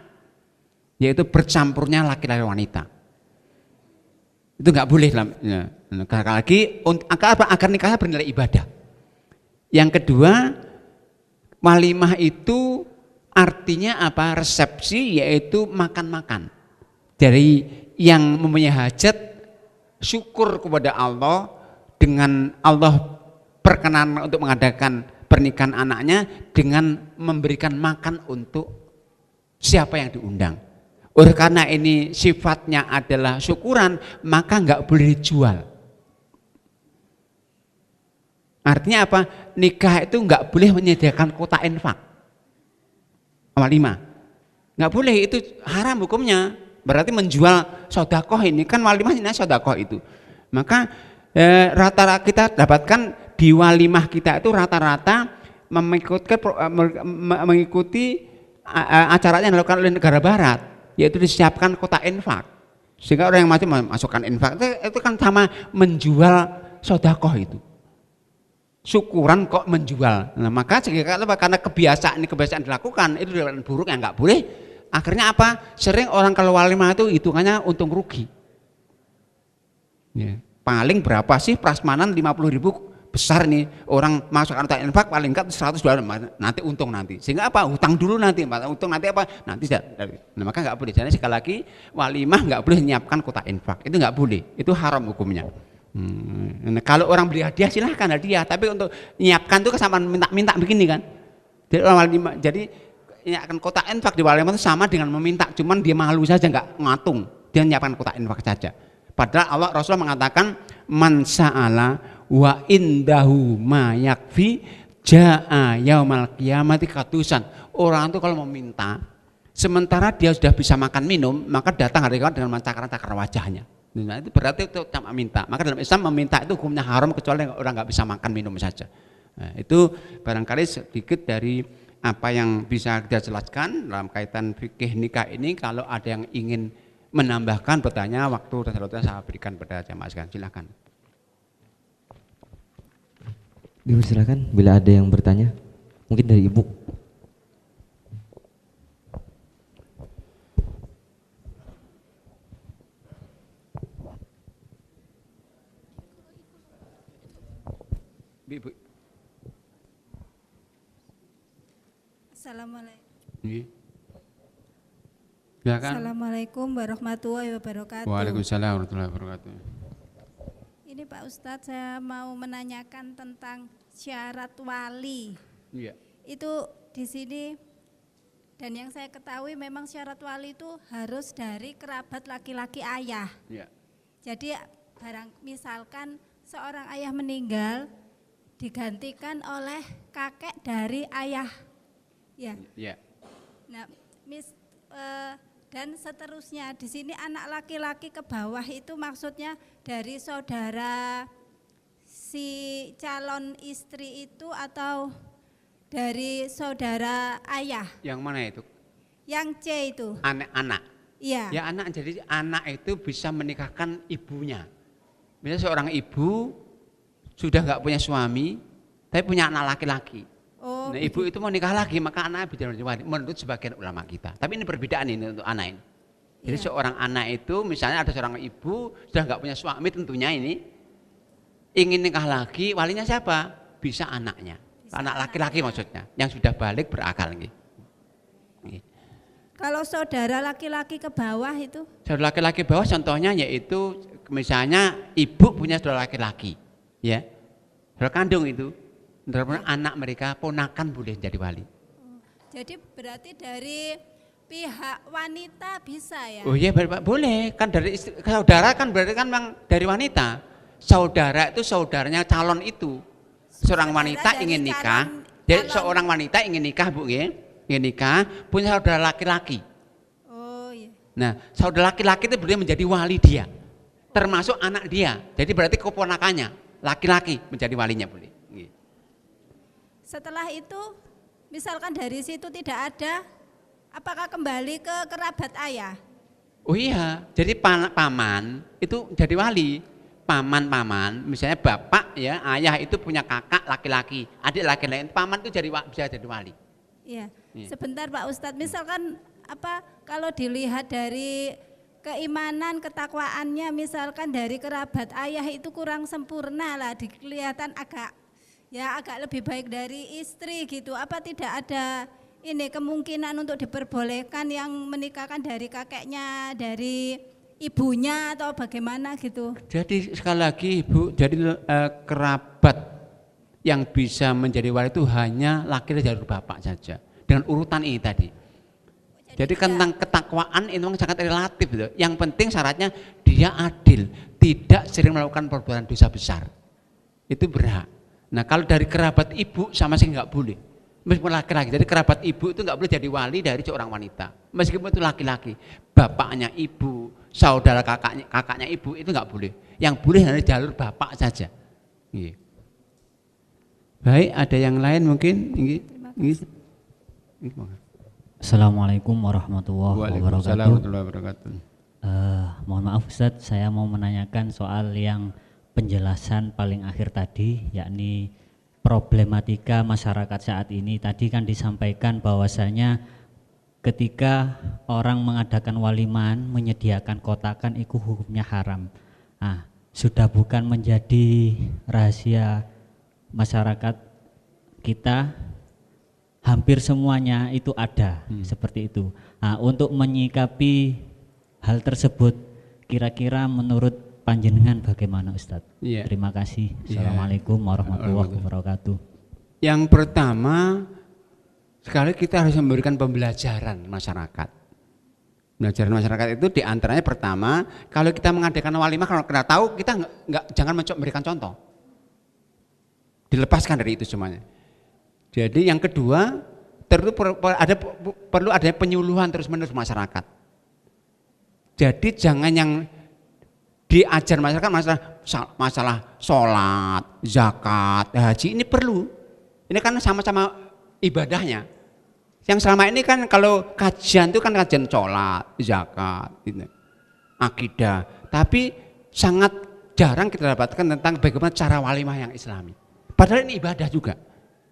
yaitu bercampurnya laki-laki wanita. Itu nggak boleh lagi agar nikahnya bernilai ibadah. Yang kedua, walimah itu artinya apa? Resepsi, yaitu makan-makan. Dari yang mempunyai hajat syukur kepada Allah, dengan Allah berkenan untuk mengadakan pernikahan anaknya dengan memberikan makan untuk siapa yang diundang. Oleh karena ini sifatnya adalah syukuran, maka nggak boleh dijual. Artinya apa? Nikah itu nggak boleh menyediakan kota infak. Walimah nggak boleh, itu haram hukumnya. Berarti menjual sodakoh, ini kan walimah ini sodakoh itu. Maka rata-rata kita dapatkan di walimah kita itu rata-rata mengikuti acaranya yang dilakukan oleh negara barat, yaitu disiapkan kota infak, sehingga orang yang mati memasukkan infak itu kan sama menjual sodakoh itu, syukuran kok menjual. Nah, maka karena kebiasaan dilakukan itu dengan buruk yang nggak boleh. Akhirnya apa? Sering orang kalau walimah itu hitungannya untung rugi. Ya. Paling berapa sih prasmanan 50.000 besar nih, orang masukkan kota infak paling enggak $100 nanti untung nanti, sehingga apa? Hutang dulu nanti, untung nanti apa? Nanti nah, maka nggak boleh. Jadi sekali lagi walimah nggak boleh menyiapkan kota infak, itu nggak boleh, itu haram hukumnya. Nah, kalau orang beli hadiah silahkan hadiah, tapi untuk menyiapkan itu kesamaan minta-minta begini kan. Jadi orang walimah, jadi menyiapkan kota infak di walimah itu sama dengan meminta, cuman dia malu saja, nggak ngatung, dia menyiapkan kota infak saja. Padahal Allah Rasulullah mengatakan man sa'ala wa indahu ma yakfi jaa yaumal qiyamati katusan. Orang itu kalau meminta sementara dia sudah bisa makan minum, maka datang hari kiamat dengan mencakar-cakar wajahnya. Nah, itu berarti itu cuma minta. Maka dalam Islam meminta itu hukumnya haram kecuali orang nggak bisa makan minum saja. Nah, itu barangkali sedikit dari apa yang bisa kita jelaskan dalam kaitan fikih nikah ini. Kalau ada yang ingin menambahkan, bertanya, waktu dan saya berikan pada jamaah sekalian. Silakan. Dipersilakan bila ada yang bertanya, mungkin dari Ibu. Ibu. Assalamualaikum. Silakan. Assalamualaikum warahmatullahi wabarakatuh. Waalaikumsalam warahmatullahi wabarakatuh. Ini Pak Ustadz, saya mau menanyakan tentang syarat wali. Iya. Itu di sini, dan yang saya ketahui memang syarat wali itu harus dari kerabat laki-laki ayah. Iya. Jadi misalkan seorang ayah meninggal digantikan oleh kakek dari ayah. Ya. Iya. Nah, dan seterusnya di sini anak laki-laki ke bawah itu maksudnya dari saudara si calon istri itu atau dari saudara ayah? Yang mana itu? Yang C itu. Anak. Iya. Ya anak, jadi anak itu bisa menikahkan ibunya. Misalnya seorang ibu sudah nggak punya suami, tapi punya anak laki-laki. Oh, nah, ibu itu mau nikah lagi, maka anak bisa menurut sebagian ulama kita. Tapi ini perbedaan ini untuk anak ini. Jadi seorang anak itu, misalnya ada seorang ibu sudah nggak punya suami, tentunya ini ingin nikah lagi, walinya siapa? Bisa anaknya, anak laki-laki maksudnya, yang sudah balik berakal. Kalau saudara laki-laki ke bawah itu? Saudara laki-laki bawah contohnya yaitu misalnya ibu punya saudara laki-laki, ya, saudara kandung itu, anak mereka ponakan boleh jadi wali. Jadi berarti dari pihak wanita bisa ya? Oh iya boleh, kan dari saudara kan berarti kan memang dari wanita. Saudara itu saudaranya calon itu. Seorang wanita ingin nikah, jadi seorang wanita ingin nikah Bu, ya, ingin nikah punya saudara laki-laki. Oh iya. Nah saudara laki-laki itu boleh menjadi wali dia, termasuk anak dia. Jadi berarti keponakannya laki-laki menjadi walinya boleh. Setelah itu, misalkan dari situ tidak ada, apakah kembali ke kerabat ayah? Oh iya, jadi paman itu jadi wali. Paman, misalnya bapak ya, ayah itu punya kakak laki-laki, adik laki-laki, paman itu bisa jadi wali. Iya. Sebentar Pak Ustadz, misalkan kalau dilihat dari keimanan, ketakwaannya, misalkan dari kerabat ayah itu kurang sempurna lah, kelihatan agak lebih baik dari istri gitu. Apa tidak ada kemungkinan untuk diperbolehkan yang menikahkan dari kakeknya, dari ibunya atau bagaimana gitu? Jadi sekali lagi Ibu, jadi kerabat yang bisa menjadi wali itu hanya laki-laki jalur bapak saja dengan urutan ini tadi. Jadi tentang ketakwaan itu memang sangat relatif gitu. Yang penting syaratnya dia adil, tidak sering melakukan perbuatan dosa besar. Itu berhak. Nah kalau dari kerabat ibu sama sekali nggak boleh. Meskipun laki-laki, jadi kerabat ibu itu nggak boleh jadi wali dari seorang wanita. Meskipun itu laki-laki, bapaknya ibu, saudara kakaknya ibu itu nggak boleh. Yang boleh hanya jalur bapak saja. Iya. Baik, ada yang lain mungkin? Assalamualaikum warahmatullahi wabarakatuh. Mohon maaf Ustadz, saya mau menanyakan soal yang penjelasan paling akhir tadi, yakni problematika masyarakat saat ini. Tadi kan disampaikan bahwasanya ketika orang mengadakan waliman, menyediakan kotakan itu hukumnya haram. Nah, sudah bukan menjadi rahasia masyarakat kita, hampir semuanya itu ada seperti itu. Nah, untuk menyikapi hal tersebut, kira-kira menurut panjenengan bagaimana Ustadz? Ya. Terima kasih. Assalamualaikum warahmatullahi wabarakatuh. Yang pertama, sekali kita harus memberikan pembelajaran masyarakat. Pembelajaran masyarakat itu diantaranya pertama, kalau kita mengadakan walimah, kalau kita tahu kita jangan memberikan contoh, dilepaskan dari itu semuanya. Jadi yang kedua, perlu ada penyuluhan terus-menerus masyarakat. Jadi jangan yang diajar masyarakat masalah sholat, zakat, haji ini perlu. Ini kan sama-sama ibadahnya. Yang selama ini kan kalau kajian itu kan kajian sholat, zakat, gitu, akidah. Tapi sangat jarang kita dapatkan tentang bagaimana cara walimah yang islami. Padahal ini ibadah juga.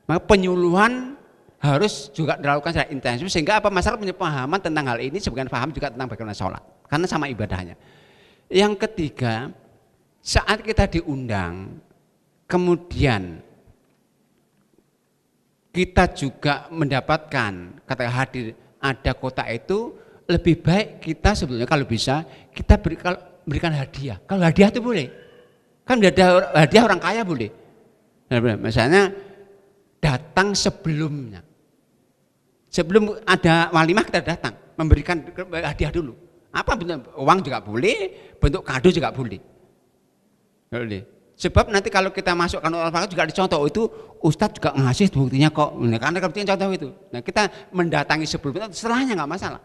Maka penyuluhan harus juga dilakukan secara intensif sehingga masyarakat punya pemahaman tentang hal ini, sebagian paham juga tentang bagaimana sholat. Karena sama ibadahnya. Yang ketiga, saat kita diundang, kemudian kita juga mendapatkan kata hadir ada kota itu, lebih baik kita sebetulnya kalau bisa kita berikan hadiah. Kalau hadiah itu boleh, kan hadiah orang kaya boleh. Misalnya datang sebelumnya, sebelum ada walimah kita datang memberikan hadiah dulu. Apa bentuk uang juga boleh, bentuk kado juga boleh. Sebab nanti kalau kita masukkan orang juga dicontoh itu Ustadz juga ngasih buktinya kok. Karena buktinya contoh itu. Nah kita mendatangi sebelumnya, setelahnya nggak masalah.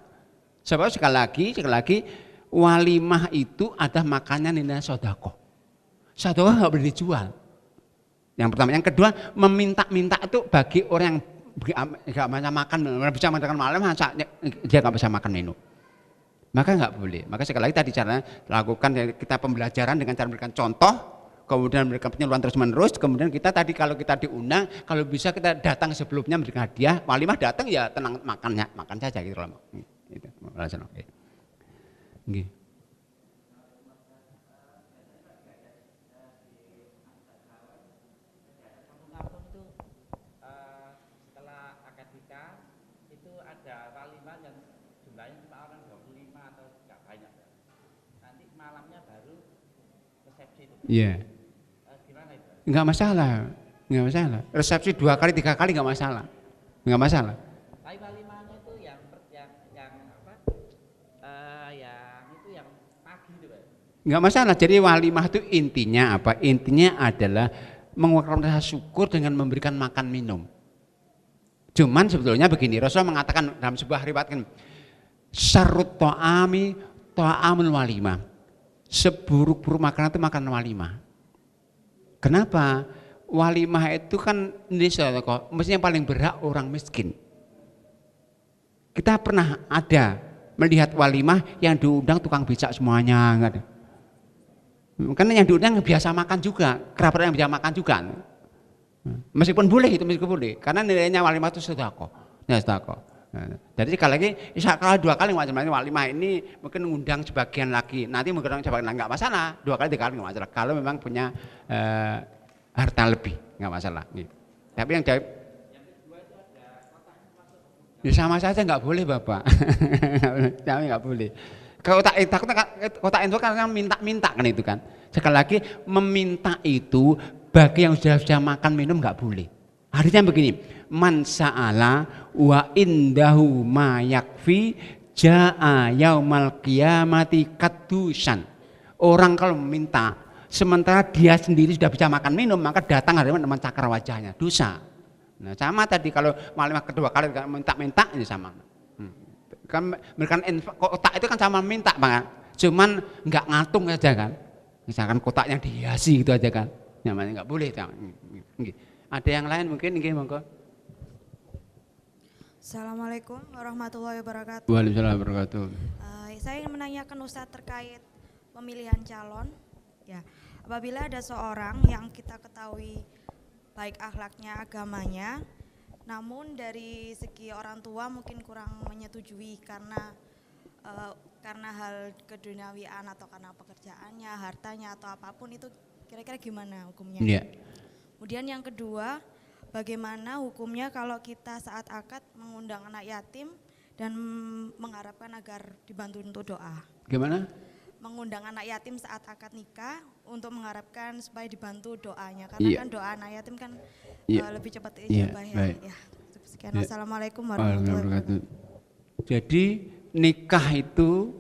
Sebab sekali lagi walimah itu ada makannya nilai sodakoh. Sodakoh nggak boleh dijual. Yang pertama, yang kedua meminta-minta itu bagi orang yang nggak bisa makan, bisa makan malam, dia nggak bisa makan minum. Maka nggak boleh. Maka sekali lagi tadi caranya lakukan kita pembelajaran dengan cara memberikan contoh, kemudian memberikan penyuluhan terus-menerus, kemudian kita tadi kalau kita diundang, kalau bisa kita datang sebelumnya memberikan hadiah, walimah datang ya tenang makan saja gitu loh. Itu. Oke. Iya. Enggak masalah. Enggak masalah. Resepsi 2 kali 3 kali enggak masalah. Enggak masalah. Tapi walimahnya itu yang apa? Yang itu yang pagi itu, Pak. Enggak masalah. Jadi walimah itu intinya apa? Intinya adalah mengucapkan rasa syukur dengan memberikan makan minum. Cuman sebetulnya begini, Rasul mengatakan dalam sebuah riwayat kan, syarrut ta'ami ta'amul walimah. Seburuk-buruk makanan itu makan walimah. Kenapa? Walimah itu kan Indonesia kok, mestinya paling berhak orang miskin. Kita pernah ada melihat walimah yang diundang tukang becak semuanya, enggak ada. Karena yang diundang biasa makan juga, kerabat yang biasa makan juga. Meskipun boleh itu, meskipun boleh, karena nilainya walimah itu sedekah. Ya sedekah. Jadi sekali lagi, kalau 2 kali macam-macam walimah ini mungkin mengundang sebagian lagi, nanti mengundang sebagian lagi, nggak masalah. 2 kali 3 kali nggak masalah. Kalau memang punya harta lebih, nggak masalah. Tapi yang kedua itu sama saja nggak boleh Bapak. Kami nggak boleh. Kotak infak kan minta-minta kan itu kan. Sekali lagi meminta itu bagi yang sudah makan minum nggak boleh. Artinya begini, man sa'ala wa indahu ma yakfi ja'a yaumal qiyamati kadusan. Orang kalau meminta sementara dia sendiri sudah bisa makan minum, maka datang hari teman cakar wajahnya, dosa. Nah, sama tadi kalau walimah kedua kali minta-minta ini sama. Kan memberikan kotak itu kan sama minta Pak. Cuman enggak ngatung aja kan. Misalkan kotak yang dihiasi gitu aja kan. Namanya enggak boleh. Ada yang lain mungkin nggih monggo. Assalamualaikum warahmatullahi wabarakatuh. Waalaikumsalam warahmatullahi wabarakatuh. Saya ingin menanyakan Ustadz terkait pemilihan calon. Ya, apabila ada seorang yang kita ketahui baik akhlaknya, agamanya, namun dari segi orang tua mungkin kurang menyetujui karena hal keduniawian atau karena pekerjaannya, hartanya atau apapun itu, kira-kira gimana hukumnya? Yeah. Kemudian yang kedua, bagaimana hukumnya kalau kita saat akad mengundang anak yatim dan mengharapkan agar dibantu untuk doa? Gimana? Mengundang anak yatim saat akad nikah untuk mengharapkan supaya dibantu doanya, karena kan doa anak yatim kan lebih cepat ijabah ya. Sekian. Assalamualaikum warahmatullahi wabarakatuh. Jadi nikah itu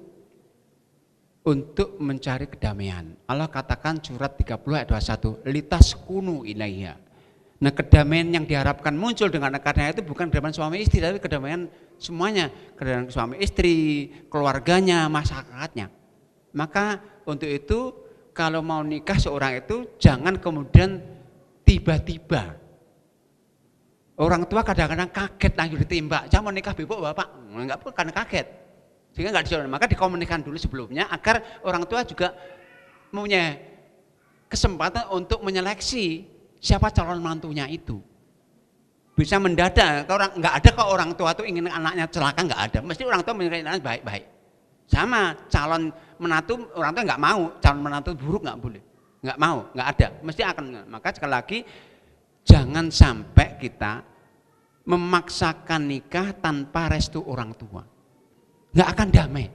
untuk mencari kedamaian. Allah katakan surat 30 ayat 21, litaskunu ilaiha. Nah, kedamaian yang diharapkan muncul dengan akadnya itu bukan kedamaian suami istri, tapi kedamaian semuanya, kedamaian suami istri, keluarganya, masyarakatnya. Maka untuk itu kalau mau nikah seorang itu jangan kemudian tiba-tiba. Orang tua kadang-kadang kaget langsung ditembak, saya mau nikah bebok Bapak, enggak karena kaget. Sehingga enggak disuruh, maka dikomunikasikan dulu sebelumnya agar orang tua juga punya kesempatan untuk menyeleksi siapa calon mantunya itu. Bisa mendadak, enggak ada kok orang tua tuh ingin anaknya celaka, enggak ada. Mesti orang tua menilai anaknya baik-baik. Sama calon menantu orang tua enggak mau, calon menantu buruk enggak boleh. Enggak mau, enggak ada. Mesti akan, maka sekali lagi jangan sampai kita memaksakan nikah tanpa restu orang tua. Nggak akan damai.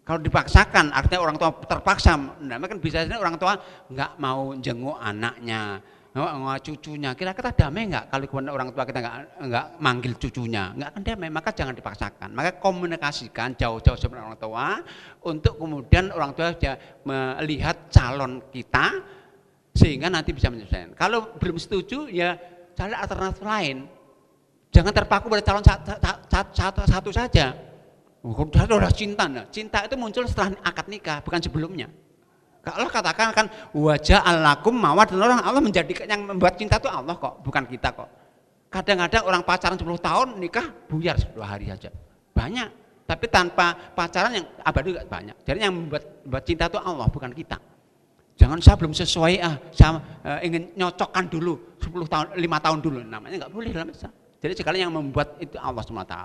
Kalau dipaksakan, artinya orang tua terpaksa, damai kan bisa orang tua nggak mau jenguk anaknya, nggak cucunya. Kira-kira damai nggak kalau kemudian orang tua kita nggak manggil cucunya? Nggak akan damai. Maka jangan dipaksakan. Maka komunikasikan jauh-jauh sama orang tua untuk kemudian orang tua melihat calon kita sehingga nanti bisa menyelesaikan. Kalau belum setuju ya cari alternatif lain. Jangan terpaku pada calon satu saja. Udah cinta, nah. Cinta itu muncul setelah akad nikah, bukan sebelumnya. Allah katakan kan wajah alakum mawad, dan orang Allah menjadikan yang membuat cinta itu Allah kok, bukan kita kok. Kadang-kadang orang pacaran 10 tahun nikah buyar 10 hari saja. Banyak, tapi tanpa pacaran yang abadi juga banyak. Jadi yang membuat cinta itu Allah, bukan kita. Jangan saya belum sesuai, saya ingin nyocokkan dulu 10 tahun, 5 tahun dulu, namanya nggak boleh dalam Islam. Jadi sekali yang membuat itu Allah SWT.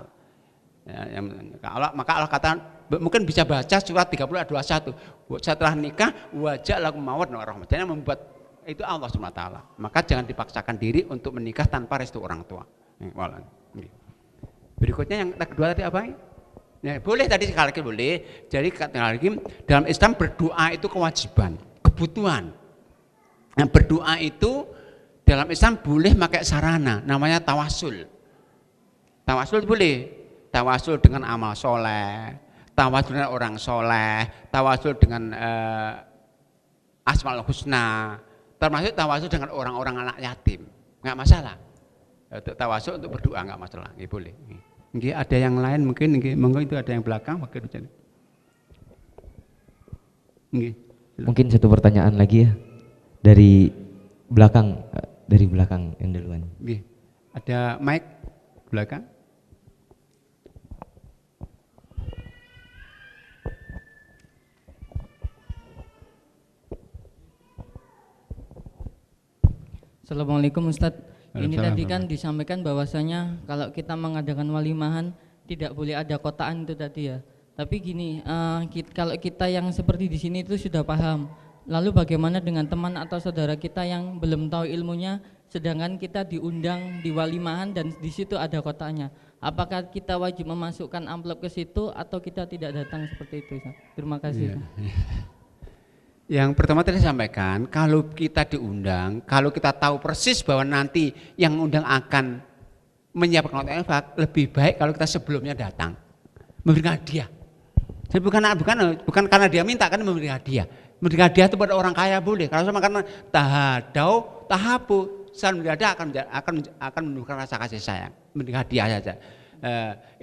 Ya, maka Allah katakan, mungkin bisa baca surat 30 ayat 21. Setelah nikah wajah lakum mawaddah warahmah. Jadi yang membuat itu Allah SWT. Maka jangan dipaksakan diri untuk menikah tanpa restu orang tua. Berikutnya yang kedua tadi apa? Nah, boleh tadi sekali lagi boleh. Jadi sekali lagi dalam Islam berdoa itu kewajiban, kebutuhan. Nah, berdoa itu dalam Islam boleh pakai sarana, namanya tawasul. Tawasul boleh, tawasul dengan amal soleh, tawasul dengan orang soleh, tawasul dengan asmaul husna, termasuk tawasul dengan orang-orang anak yatim, nggak masalah. Untuk tawasul untuk berdoa nggak masalah, nggih boleh. Nggih ada yang lain mungkin, nggih monggo itu ada yang belakang mungkin. Nggih. Mungkin satu pertanyaan lagi ya dari belakang yang duluan. Nggih. Ada mic belakang. Assalamualaikum Ustadz. Ini Waalaikumsalam. tadi kan disampaikan bahwasanya kalau kita mengadakan walimahan tidak boleh ada kotaan itu tadi ya. Tapi gini, kalau kita yang seperti di sini itu sudah paham. Lalu bagaimana dengan teman atau saudara kita yang belum tahu ilmunya, sedangkan kita diundang di walimahan dan di situ ada kotaknya. Apakah kita wajib memasukkan amplop ke situ atau kita tidak datang seperti itu? Ustaz? Terima kasih. Yang pertama tadi saya sampaikan, kalau kita diundang, kalau kita tahu persis bahwa nanti yang undang akan menyiapkan kotak infak, lebih baik kalau kita sebelumnya datang, memberikan hadiah. Jadi bukan karena dia minta, kan memberikan hadiah. Memberikan hadiah itu pada orang kaya boleh. Kalau sama karena tahadau, tahabu, saling memberi hadiah akan menunjukkan rasa kasih sayang. Memberikan hadiah saja.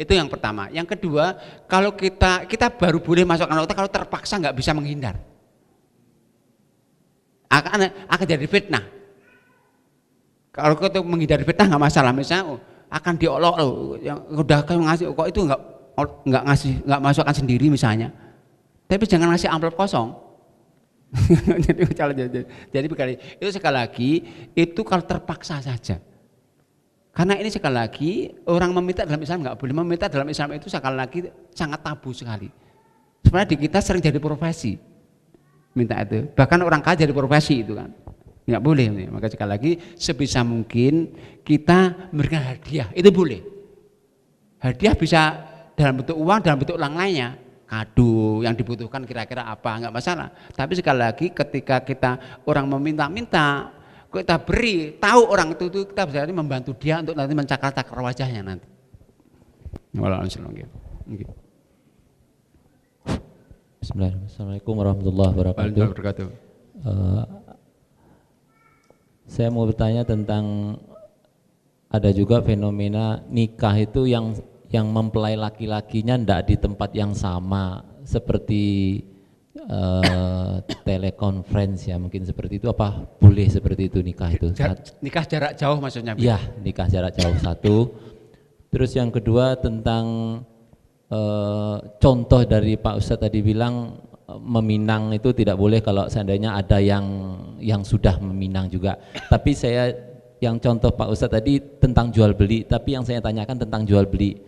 Itu yang pertama. Yang kedua, kalau kita baru boleh masukkan kotak kalau terpaksa nggak bisa menghindar. Akan jadi fitnah. Kalau kita menghindari fitnah nggak masalah, misalnya akan diolok loh, yang udah kamu ngasih kok itu nggak masukkan sendiri misalnya. Tapi jangan ngasih amplop kosong. jadi itu sekali lagi itu kalau terpaksa saja. Karena ini sekali lagi orang meminta dalam Islam nggak boleh, meminta dalam Islam itu sekali lagi sangat tabu sekali. Sebenarnya di kita sering jadi profesi. Minta itu, bahkan orang kaya jadi profesi itu kan, nggak boleh. Maka sekali lagi sebisa mungkin kita memberikan hadiah itu boleh. Hadiah bisa dalam bentuk uang, dalam bentuk uang lainnya, kado yang dibutuhkan kira-kira apa, nggak masalah. Tapi sekali lagi ketika kita orang meminta-minta, kita beri tahu orang itu kita bisa membantu dia untuk nanti mencakar-cakar wajahnya nanti. Waalaikumsalam. Assalamualaikum warahmatullahi wabarakatuh. Saya mau bertanya tentang ada juga fenomena nikah itu yang mempelai laki-lakinya tidak di tempat yang sama seperti telekonferensi ya, mungkin seperti itu. Apa boleh seperti itu nikah itu? Nikah jarak jauh maksudnya? Iya, nikah jarak jauh satu. Terus yang kedua tentang contoh dari Pak Ustadz tadi bilang meminang itu tidak boleh kalau seandainya ada yang sudah meminang juga. Tapi saya yang contoh Pak Ustadz tadi tentang jual beli, tapi yang saya tanyakan tentang jual beli.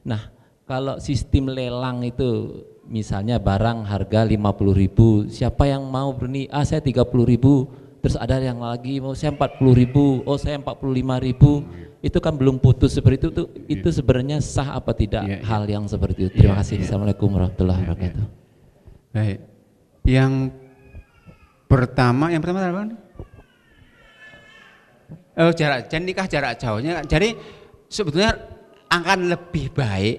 Nah, kalau sistem lelang itu misalnya barang harga 50.000, siapa yang mau berani? Saya 30.000, terus ada yang lagi mau saya 40.000, saya 45.000. Itu kan belum putus seperti itu. Itu sebenarnya sah apa tidak hal yang seperti itu? Terima kasih. Assalamualaikum warahmatullahi wabarakatuh. Baik. Yang pertama apa? Nikah jarak jauhnya. Jadi sebetulnya akan lebih baik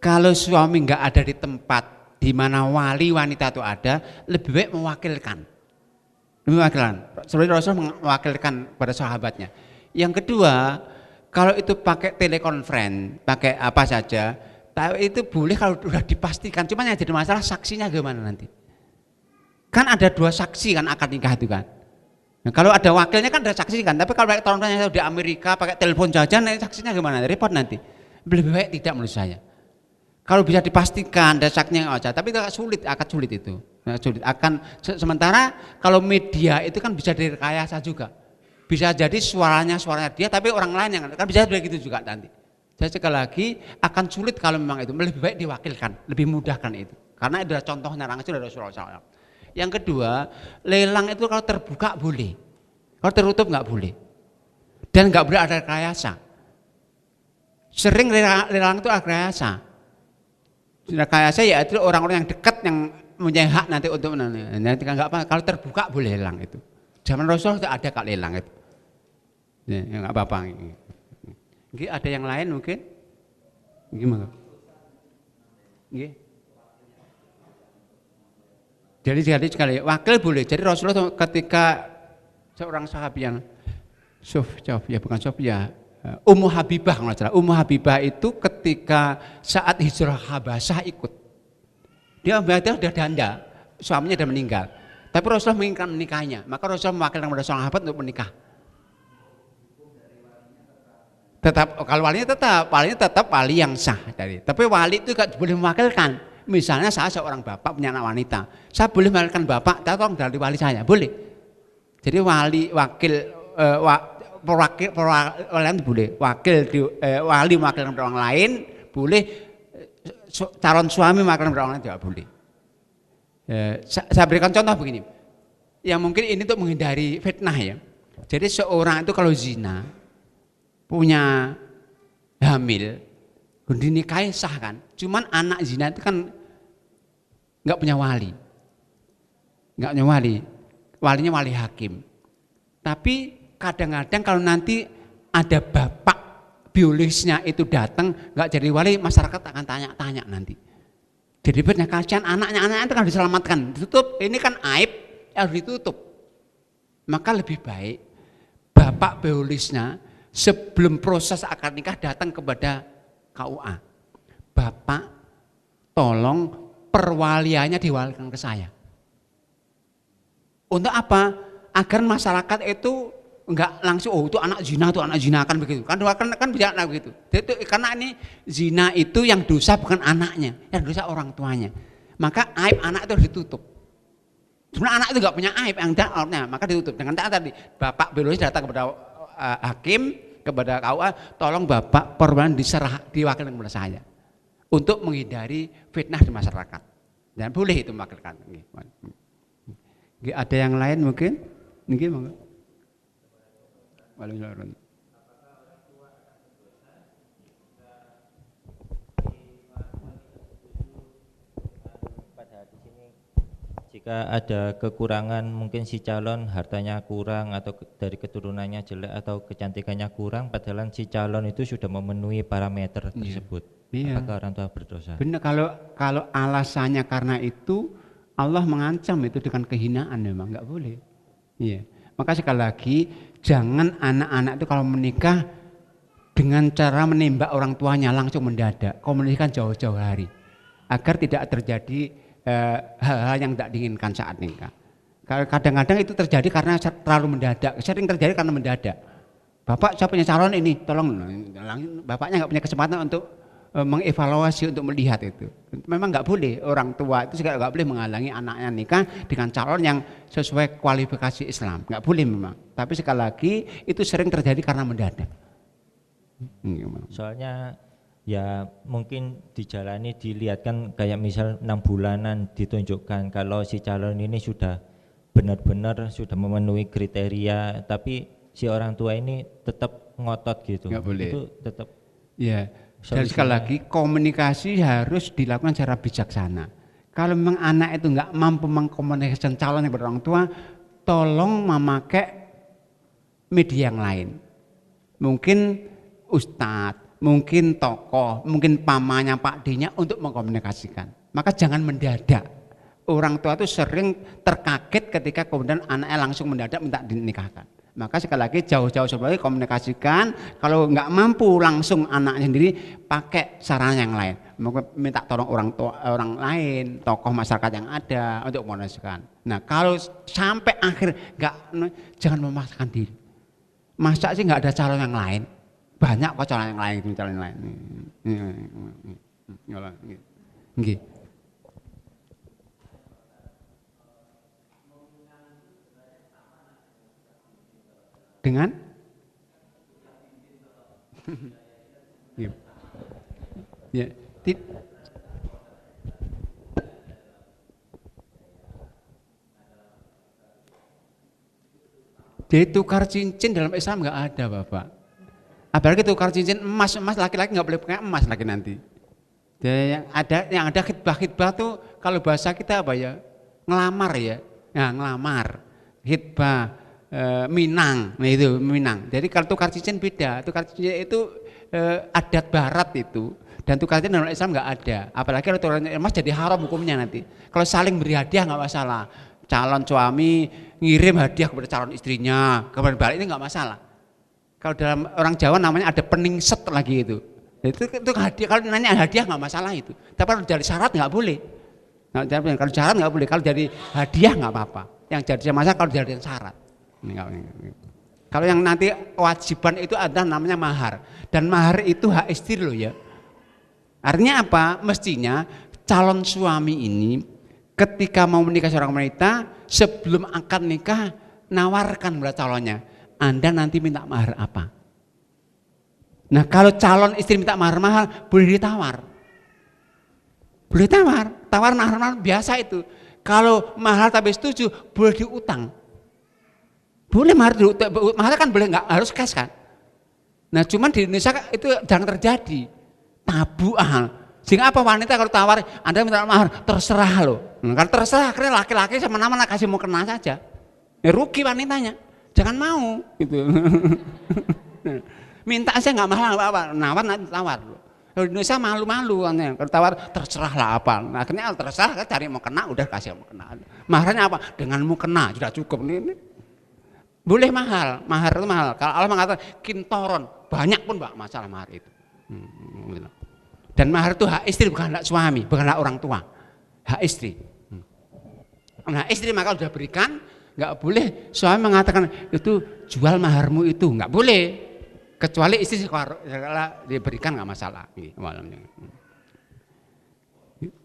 kalau suami nggak ada di tempat di mana wali wanita itu ada, lebih baik mewakilkan. Seperti Rasul mewakilkan pada sahabatnya. Yang kedua, kalau itu pakai telekonferensi, pakai apa saja, itu boleh kalau sudah dipastikan. Cuma yang jadi masalah saksinya gimana nanti? Kan ada 2 saksi kan akad nikah itu kan. Nah, kalau ada wakilnya kan ada saksi kan. Tapi kalau pakai telekonferensi di Amerika pakai telepon saja, nanti saksinya gimana? Repot nanti. Lebih baik tidak menurut saya. Kalau bisa dipastikan ada saksinya aja, tapi itu akan sulit itu. Sementara kalau media itu kan bisa direkayasa juga. Bisa jadi suaranya dia, tapi orang lain yang kan bisa begitu juga nanti. Saya sekali lagi akan sulit kalau memang itu, lebih baik diwakilkan, lebih mudahkan itu. Karena itu adalah contohnya langsung dari Rasulullah SAW. Yang kedua, lelang itu kalau terbuka boleh, kalau tertutup nggak boleh, dan nggak boleh ada rekayasa. Sering lelang itu ada rekayasa. Rekayasa yaitu orang-orang yang dekat yang punya hak nanti untuk nanti nggak apa, kalau terbuka boleh lelang itu. Zaman Rasul tidak ada kak lelang itu. Ya nggak apa-apa. Mungkin ada yang lain mungkin? Gimana? Jadi sekali wakil boleh. Jadi Rasulullah ketika seorang sahabat yang Ummu Habibah, Ummu Habibah itu ketika saat hijrah Habasyah ikut. Dia berarti sudah janda, suaminya sudah meninggal. Tapi Rasulullah menginginkan menikahnya, maka Rasulullah mewakilkan kepada seorang sahabat untuk menikah. Tetap kalau walinya tetap wali yang sah dari. Tapi wali itu tidak boleh mewakilkan. Misalnya saya seorang bapak punya anak wanita, saya boleh mewakilkan bapak, tolong dari wali saya, boleh. Jadi wali perwakilan boleh, wali mewakilkan orang lain boleh, calon suami mewakilkan orang lain tidak boleh. Saya berikan contoh begini, yang mungkin ini untuk menghindari fitnah ya. Jadi seorang itu kalau zina punya hamil, dinikahi sah kan, cuman anak zina itu kan nggak punya wali, walinya wali hakim. Tapi kadang-kadang kalau nanti ada bapak biologisnya itu datang nggak jadi wali, masyarakat akan tanya-tanya nanti. Jadi banyak kasihan anaknya itu kan diselamatkan, ditutup. Ini kan aib harus ditutup. Maka lebih baik bapak biologisnya sebelum proses akad nikah datang kepada KUA. Bapak tolong perwaliannya diwalikan ke saya. Untuk apa? Agar masyarakat itu enggak langsung itu anak zina kan begitu. Kan bisa begitu. Jadi, karena ini zina itu yang dosa bukan anaknya, yang dosa orang tuanya. Maka aib anak itu harus ditutup. Sebenarnya anak itu enggak punya aib, yang ada, maka ditutup. Dengan tadi bapak biologis datang kepada hakim, kepada KUA, tolong bapak perwalian diwakilkan kepada saya untuk menghindari fitnah di masyarakat. Dan boleh itu mewakilkan. Ada yang lain mungkin? Mungkin monggo. Waalaikumsalam. Pada di sini jika ada kekurangan, mungkin si calon hartanya kurang atau dari keturunannya jelek atau kecantikannya kurang, padahal si calon itu sudah memenuhi parameter tersebut. Iya. Apakah orang tua berdosa? Benar, kalau alasannya karena itu Allah mengancam itu dengan kehinaan, memang nggak boleh. Iya. Maka sekali lagi jangan anak-anak itu kalau menikah dengan cara menembak orang tuanya langsung mendadak, komunikasikan jauh-jauh hari, agar tidak terjadi hal-hal yang tidak diinginkan saat nikah. Kadang-kadang itu terjadi karena terlalu mendadak, sering terjadi karena mendadak. Bapak saya punya calon ini, tolong. Bapaknya nggak punya kesempatan untuk mengevaluasi, untuk melihat itu. Memang nggak boleh, orang tua itu juga nggak boleh menghalangi anaknya nikah dengan calon yang sesuai kualifikasi Islam, nggak boleh memang. Tapi sekali lagi itu sering terjadi karena mendadak. Soalnya ya mungkin dijalani, dilihatkan kayak misal 6 bulanan ditunjukkan kalau si calon ini sudah benar-benar sudah memenuhi kriteria, tapi si orang tua ini tetap ngotot gitu. Nggak boleh. Itu tetap. Ya. Dan sekali lagi komunikasi harus dilakukan secara bijaksana. Kalau memang anak itu nggak mampu mengkomunikasikan calon kepada orang tua, tolong memakai media yang lain. Mungkin ustadz, mungkin tokoh, mungkin pamannya, Pak D-nya untuk mengkomunikasikan. Maka jangan mendadak. Orang tua itu sering terkaget ketika kemudian anaknya langsung mendadak minta dinikahkan. Maka sekali lagi jauh-jauh sebelumnya komunikasikan. Kalau nggak mampu langsung anaknya sendiri, pakai sarana yang lain. Minta tolong orang lain, tokoh masyarakat yang ada untuk komunikasikan. Nah kalau sampai akhir jangan memaksakan diri. Masa sih nggak ada calon yang lain? Banyak kok calon yang lain, Nggih. Dengan ya, jadi tukar cincin dalam Islam nggak ada, Bapak. Apalagi tukar cincin emas laki-laki nggak boleh pakai emas lagi nanti. Dan yang ada khitbah tuh kalau bahasa kita apa ya? Ngelamar ya. Nah, ngelamar. Khitbah Minang. Nah itu Minang. Jadi kalau tukar cincin beda. Tukar cincin itu adat barat itu. Dan tukar cincin dalam Islam nggak ada. Apalagi kalau tukar emas jadi haram hukumnya nanti. Kalau saling beri hadiah nggak masalah. Calon suami ngirim hadiah kepada calon istrinya, kemudian balik ini nggak masalah. Kalau dalam orang Jawa namanya ada peningset lagi itu. Itu hadiah, kalau nanya hadiah nggak masalah itu. Tapi kalau jadi syarat nggak boleh. Kalau syarat nggak boleh. Kalau jadi hadiah nggak apa-apa. Yang jadi masalah kalau jadi syarat. Kalau yang nanti kewajiban itu ada namanya mahar. Dan mahar itu hak istri loh ya. Artinya apa? Mestinya calon suami ini ketika mau menikah seorang wanita, sebelum akad nikah nawarkan pada calonnya, Anda nanti minta mahar apa? Nah kalau calon istri minta mahar mahal, boleh ditawar. Boleh tawar mahar biasa itu. Kalau mahal tapi setuju, boleh diutang. Boleh mahar kan boleh, nggak harus cash kan. Nah cuman di Indonesia itu jarang terjadi. Tabuan. Sehingga apa, wanita kalau tawar, Anda minta mahar, terserah loh. Nah, kalau terserah, akhirnya laki-laki sama nama kasih mau kena saja. Ya, rugi wanitanya. Jangan mau gitu. Minta aja nggak mahal apa-apa, nawar nanti tawar. Kalau di Indonesia malu-malu, kalau tawar terserah lah apa. Nah, akhirnya terserah, cari mau kena, udah kasih mau kena. Maharnya apa? Denganmu kena, sudah cukup ini. Boleh mahal itu mahal. Kalau Allah mengatakan kintoron, banyak pun nggak masalah mahar itu. Dan mahar itu hak istri, bukan hak suami, bukan hak orang tua, hak istri. Nah istri maka sudah berikan, nggak boleh suami mengatakan itu jual maharmu itu, nggak boleh. Kecuali istri kalau diberikan nggak masalah.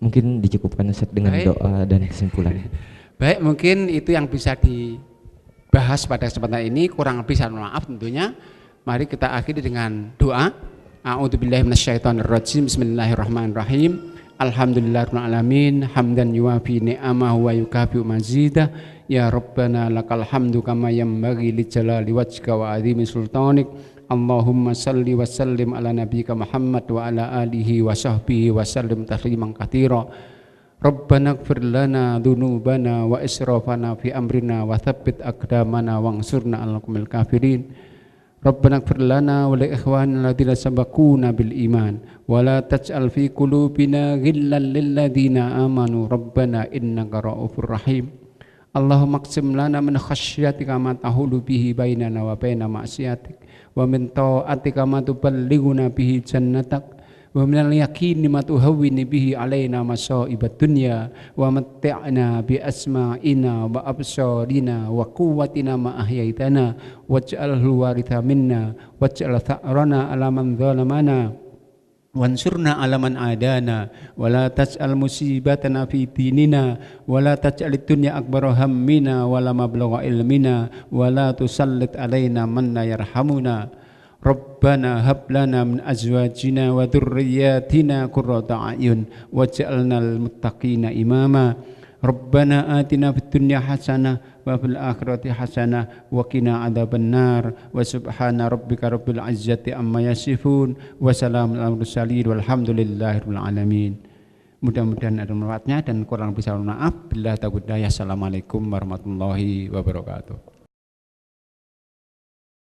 Mungkin dicukupkan Ustaz dengan doa dan kesimpulan. Baik, mungkin itu yang bisa dibahas pada kesempatan ini. Kurang lebih saya mohon maaf tentunya. Mari kita akhiri dengan doa. A'udzubillahi minasyaitonirrajim. Bismillahirrahmanirrahim. Alhamdulillahirabbil alamin, hamdan yuwafi ni'amahu wa yukafi'u mazidah. Ya Rabbana lakal hamdu kama yanbaghi li jalali wajhika wa 'azimi sultanik. Allahumma salli wa sallim ala nabiyyika Muhammad wa ala alihi wa sahbihi wa sallim tasliman katsira. Rabbana ighfir lana dzunubana wa israfana fi amrina wa tsabbit aqdamana wansurna 'alal qaumil kafirin. Rabbana ighfir lana wa li ikhwanina alladziina sabaquna bil iman wa la taj'al fi qulubina ghillan lil ladzina amanu rabbana innaka ra'ufur rahim. Allahumma qsim lana min khasyatika ma tahulu bihi bainana wa baina ma'siyatik wa min ta'atika ma tuballighuna bihi jannatak wa minal yaqini ma tuhawwini bihi alaina masa'ibad dunya wa matti'na bi asma'ina wa absarina wa quwwatina ma ahyaitana waj'alhu waritha minna waj'al tha'rana ala man zalamana wansurna ala man adana wa la taj'al musibatana fi dinina wa la taj'alid dunya akbar hammina wa la mablagha ilmina wa la tusallit alaina man la yarhamuna. Rabbana hab lana min azwajina wa dhurriyyatina qurrata a'yun waj'alnal muttaqina imama. Rabbana atina fid dunya hasanah wa fil akhirati hasanah wa qina adzabannar wa subhana rabbika rabbil izzati amma yasifun wa salamun alal mursalin walhamdulillahirabbil alamin. Mudah-mudahan ada manfaatnya dan kurang lebih saya mohon maaf. Billahi taufiq hidayah. Assalamualaikum warahmatullahi wabarakatuh.